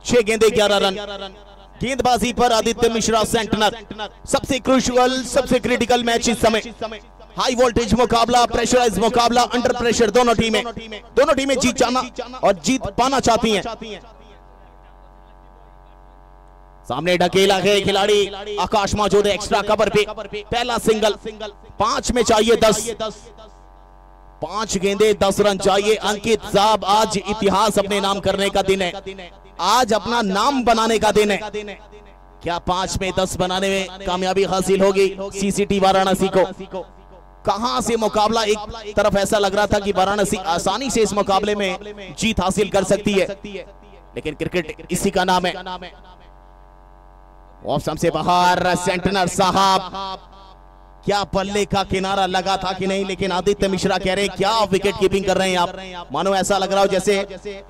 6 गेंदे 11 रन। गेंदबाजी पर आदित्य मिश्रा सेंटनर। सबसे क्रूशियल, सबसे क्रिटिकल मैच इस समय। हाई वोल्टेज मुकाबला, प्रेशराइज मुकाबला, अंडर प्रेशर। दोनों टीमें जीत जाना और जीत पाना चाहती हैं। सामने ढकेला है खिलाड़ी, आकाश मौजूद है एक्स्ट्रा कवर पे। पहला सिंगल, 5 में चाहिए 10। 5 गेंदे 10 रन चाहिए। अंकित साहब, आज इतिहास अपने नाम करने का दिन है, आज अपना नाम बनाने का दिन है। क्या 5 में 10 बनाने में कामयाबी हासिल होगी सीसीटी वाराणसी को? कहां से मुकाबला, एक तरफ ऐसा लग रहा था कि वाराणसी आसानी से इस मुकाबले में जीत हासिल कर सकती है, लेकिन क्रिकेट इसी का नाम है। ऑफ स्टंप से बाहर सेंटनर साहब, क्या बल्ले का किनारा लगा था कि नहीं, लेकिन आदित्य मिश्रा कह रहे हैं क्या विकेट कीपिंग कर रहे हैं आप। मानो ऐसा लग रहा हो जैसे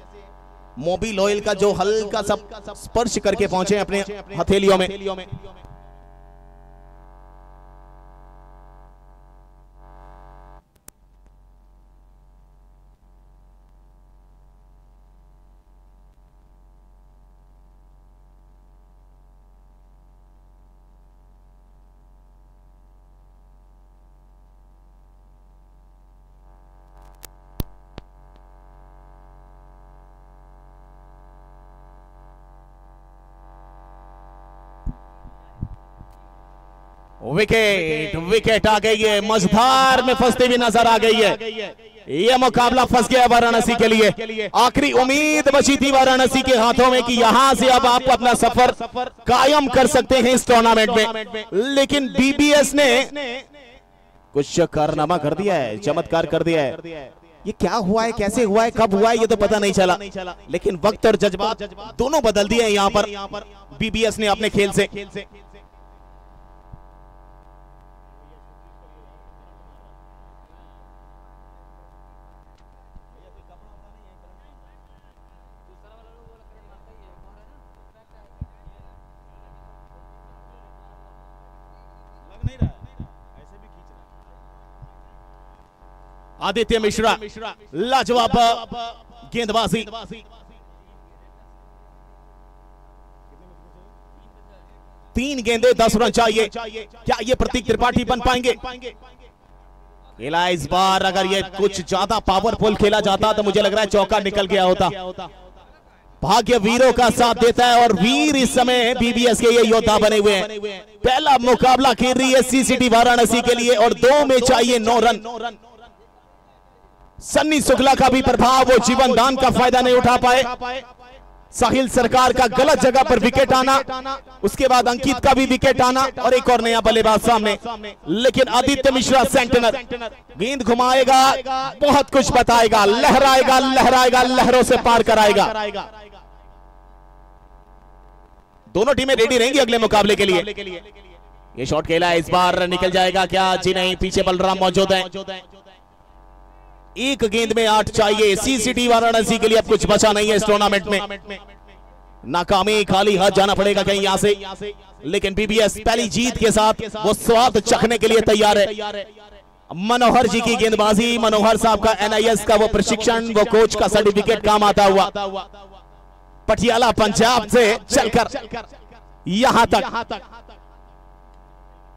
मोबिल ऑयल का जो हल्का सा स्पर्श करके पहुंचे अपने हथेलियों में। विकेट आ गई है, मझधार में फंसते हुए नजर आ गई है। यह मुकाबला फंस गया वाराणसी के लिए। आखिरी उम्मीद बची थी वाराणसी के हाथों में कि यहां से अब आप अपना सफर कायम कर सकते हैं इस टूर्नामेंट में, लेकिन बीबीएस ने कुछ कारनामा कर दिया है, चमत्कार कर दिया है। ये क्या हुआ है, कैसे हुआ है, कब हुआ है, ये तो पता नहीं चला, लेकिन वक्त और जज्बात दोनों बदल दिए हैं यहां पर बीबीएस ने अपने खेल से। आदित्य मिश्रा लाजवाब गेंदबाजी। तीन गेंदे 10 रन चाहिए। क्या ये प्रतीक त्रिपाठी बन पाएंगे? खेला इस बार, अगर ये कुछ ज्यादा पावरफुल खेला जाता तो मुझे लग रहा है चौका निकल गया होता। भाग्य वीरों का साथ देता है और वीर इस समय बीबीएस के ये योद्धा बने हुए हैं। पहला मुकाबला खेल रही है सीसीटी वाराणसी के लिए और 2 में चाहिए 9 रन। सन्नी शुक्ला का भी प्रभाव, वो जीवन दान का फायदा नहीं उठा पाए। साहिल सरकार का गलत जगह पर विकेट आना, उसके बाद अंकित का भी विकेट आना और एक और नया बल्लेबाज सामने। लेकिन आदित्य मिश्रा सेंटनर गेंद घुमाएगा, बहुत कुछ बताएगा, लहराएगा लहराएगा, लहरों से पार कराएगा। दोनों टीमें रेडी रहेंगी अगले मुकाबले के लिए। ये शॉट खेला है, इस बार निकल जाएगा क्या? जी नहीं, पीछे बलराम मौजूद है। एक गेंद में 8 चाहिए। सीसीटी वाराणसी के लिए अब कुछ बचा नहीं है इस टूर्नामेंट में। नाकामी, खाली हाथ जाना पड़ेगा कहीं यहां से। लेकिन बीबीएस पहली जीत के साथ वो स्वाद चखने के लिए तैयार है। मनोहर जी की गेंदबाजी, मनोहर साहब का NIS का वो प्रशिक्षण, वो कोच का सर्टिफिकेट काम आता हुआ पटियाला पंजाब से चलकर यहां तक।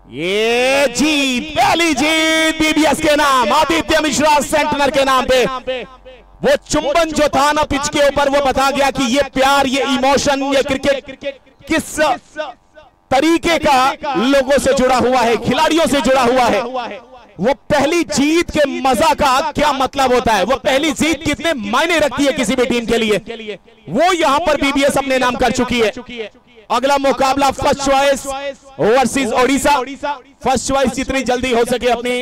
ये जीत, पहली जीत बीबीएस के नाम, आदित्य मिश्रा सेंटनर के नाम पे। वो चुंबन जो था ना पिच के ऊपर, वो बता गया कि ये प्यार, ये इमोशन, ये क्रिकेट किस तरीके का लोगों से जुड़ा हुआ है, खिलाड़ियों से जुड़ा हुआ है। वो पहली जीत के मजा का क्या मतलब होता है, वो पहली जीत कितने मायने रखती है किसी भी टीम के लिए, वो यहां पर बीबीएस अपने नाम कर चुकी है। अगला मुकाबला first choice versus Odisha. First choice जितनी जल्दी हो सके अपनी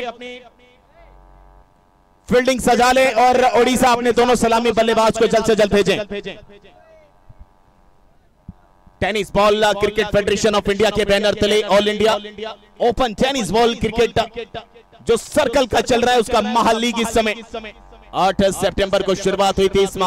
फील्डिंग सजा ले और ओडिशा अपने दोनों सलामी बल्लेबाज को जल्द से जल्द भेजें। Tennis ball cricket federation of India के बैनर तले all India open tennis ball cricket जो सर्कल का चल रहा है उसका महालीग इस समय 8 सितंबर को शुरुआत हुई थी। इस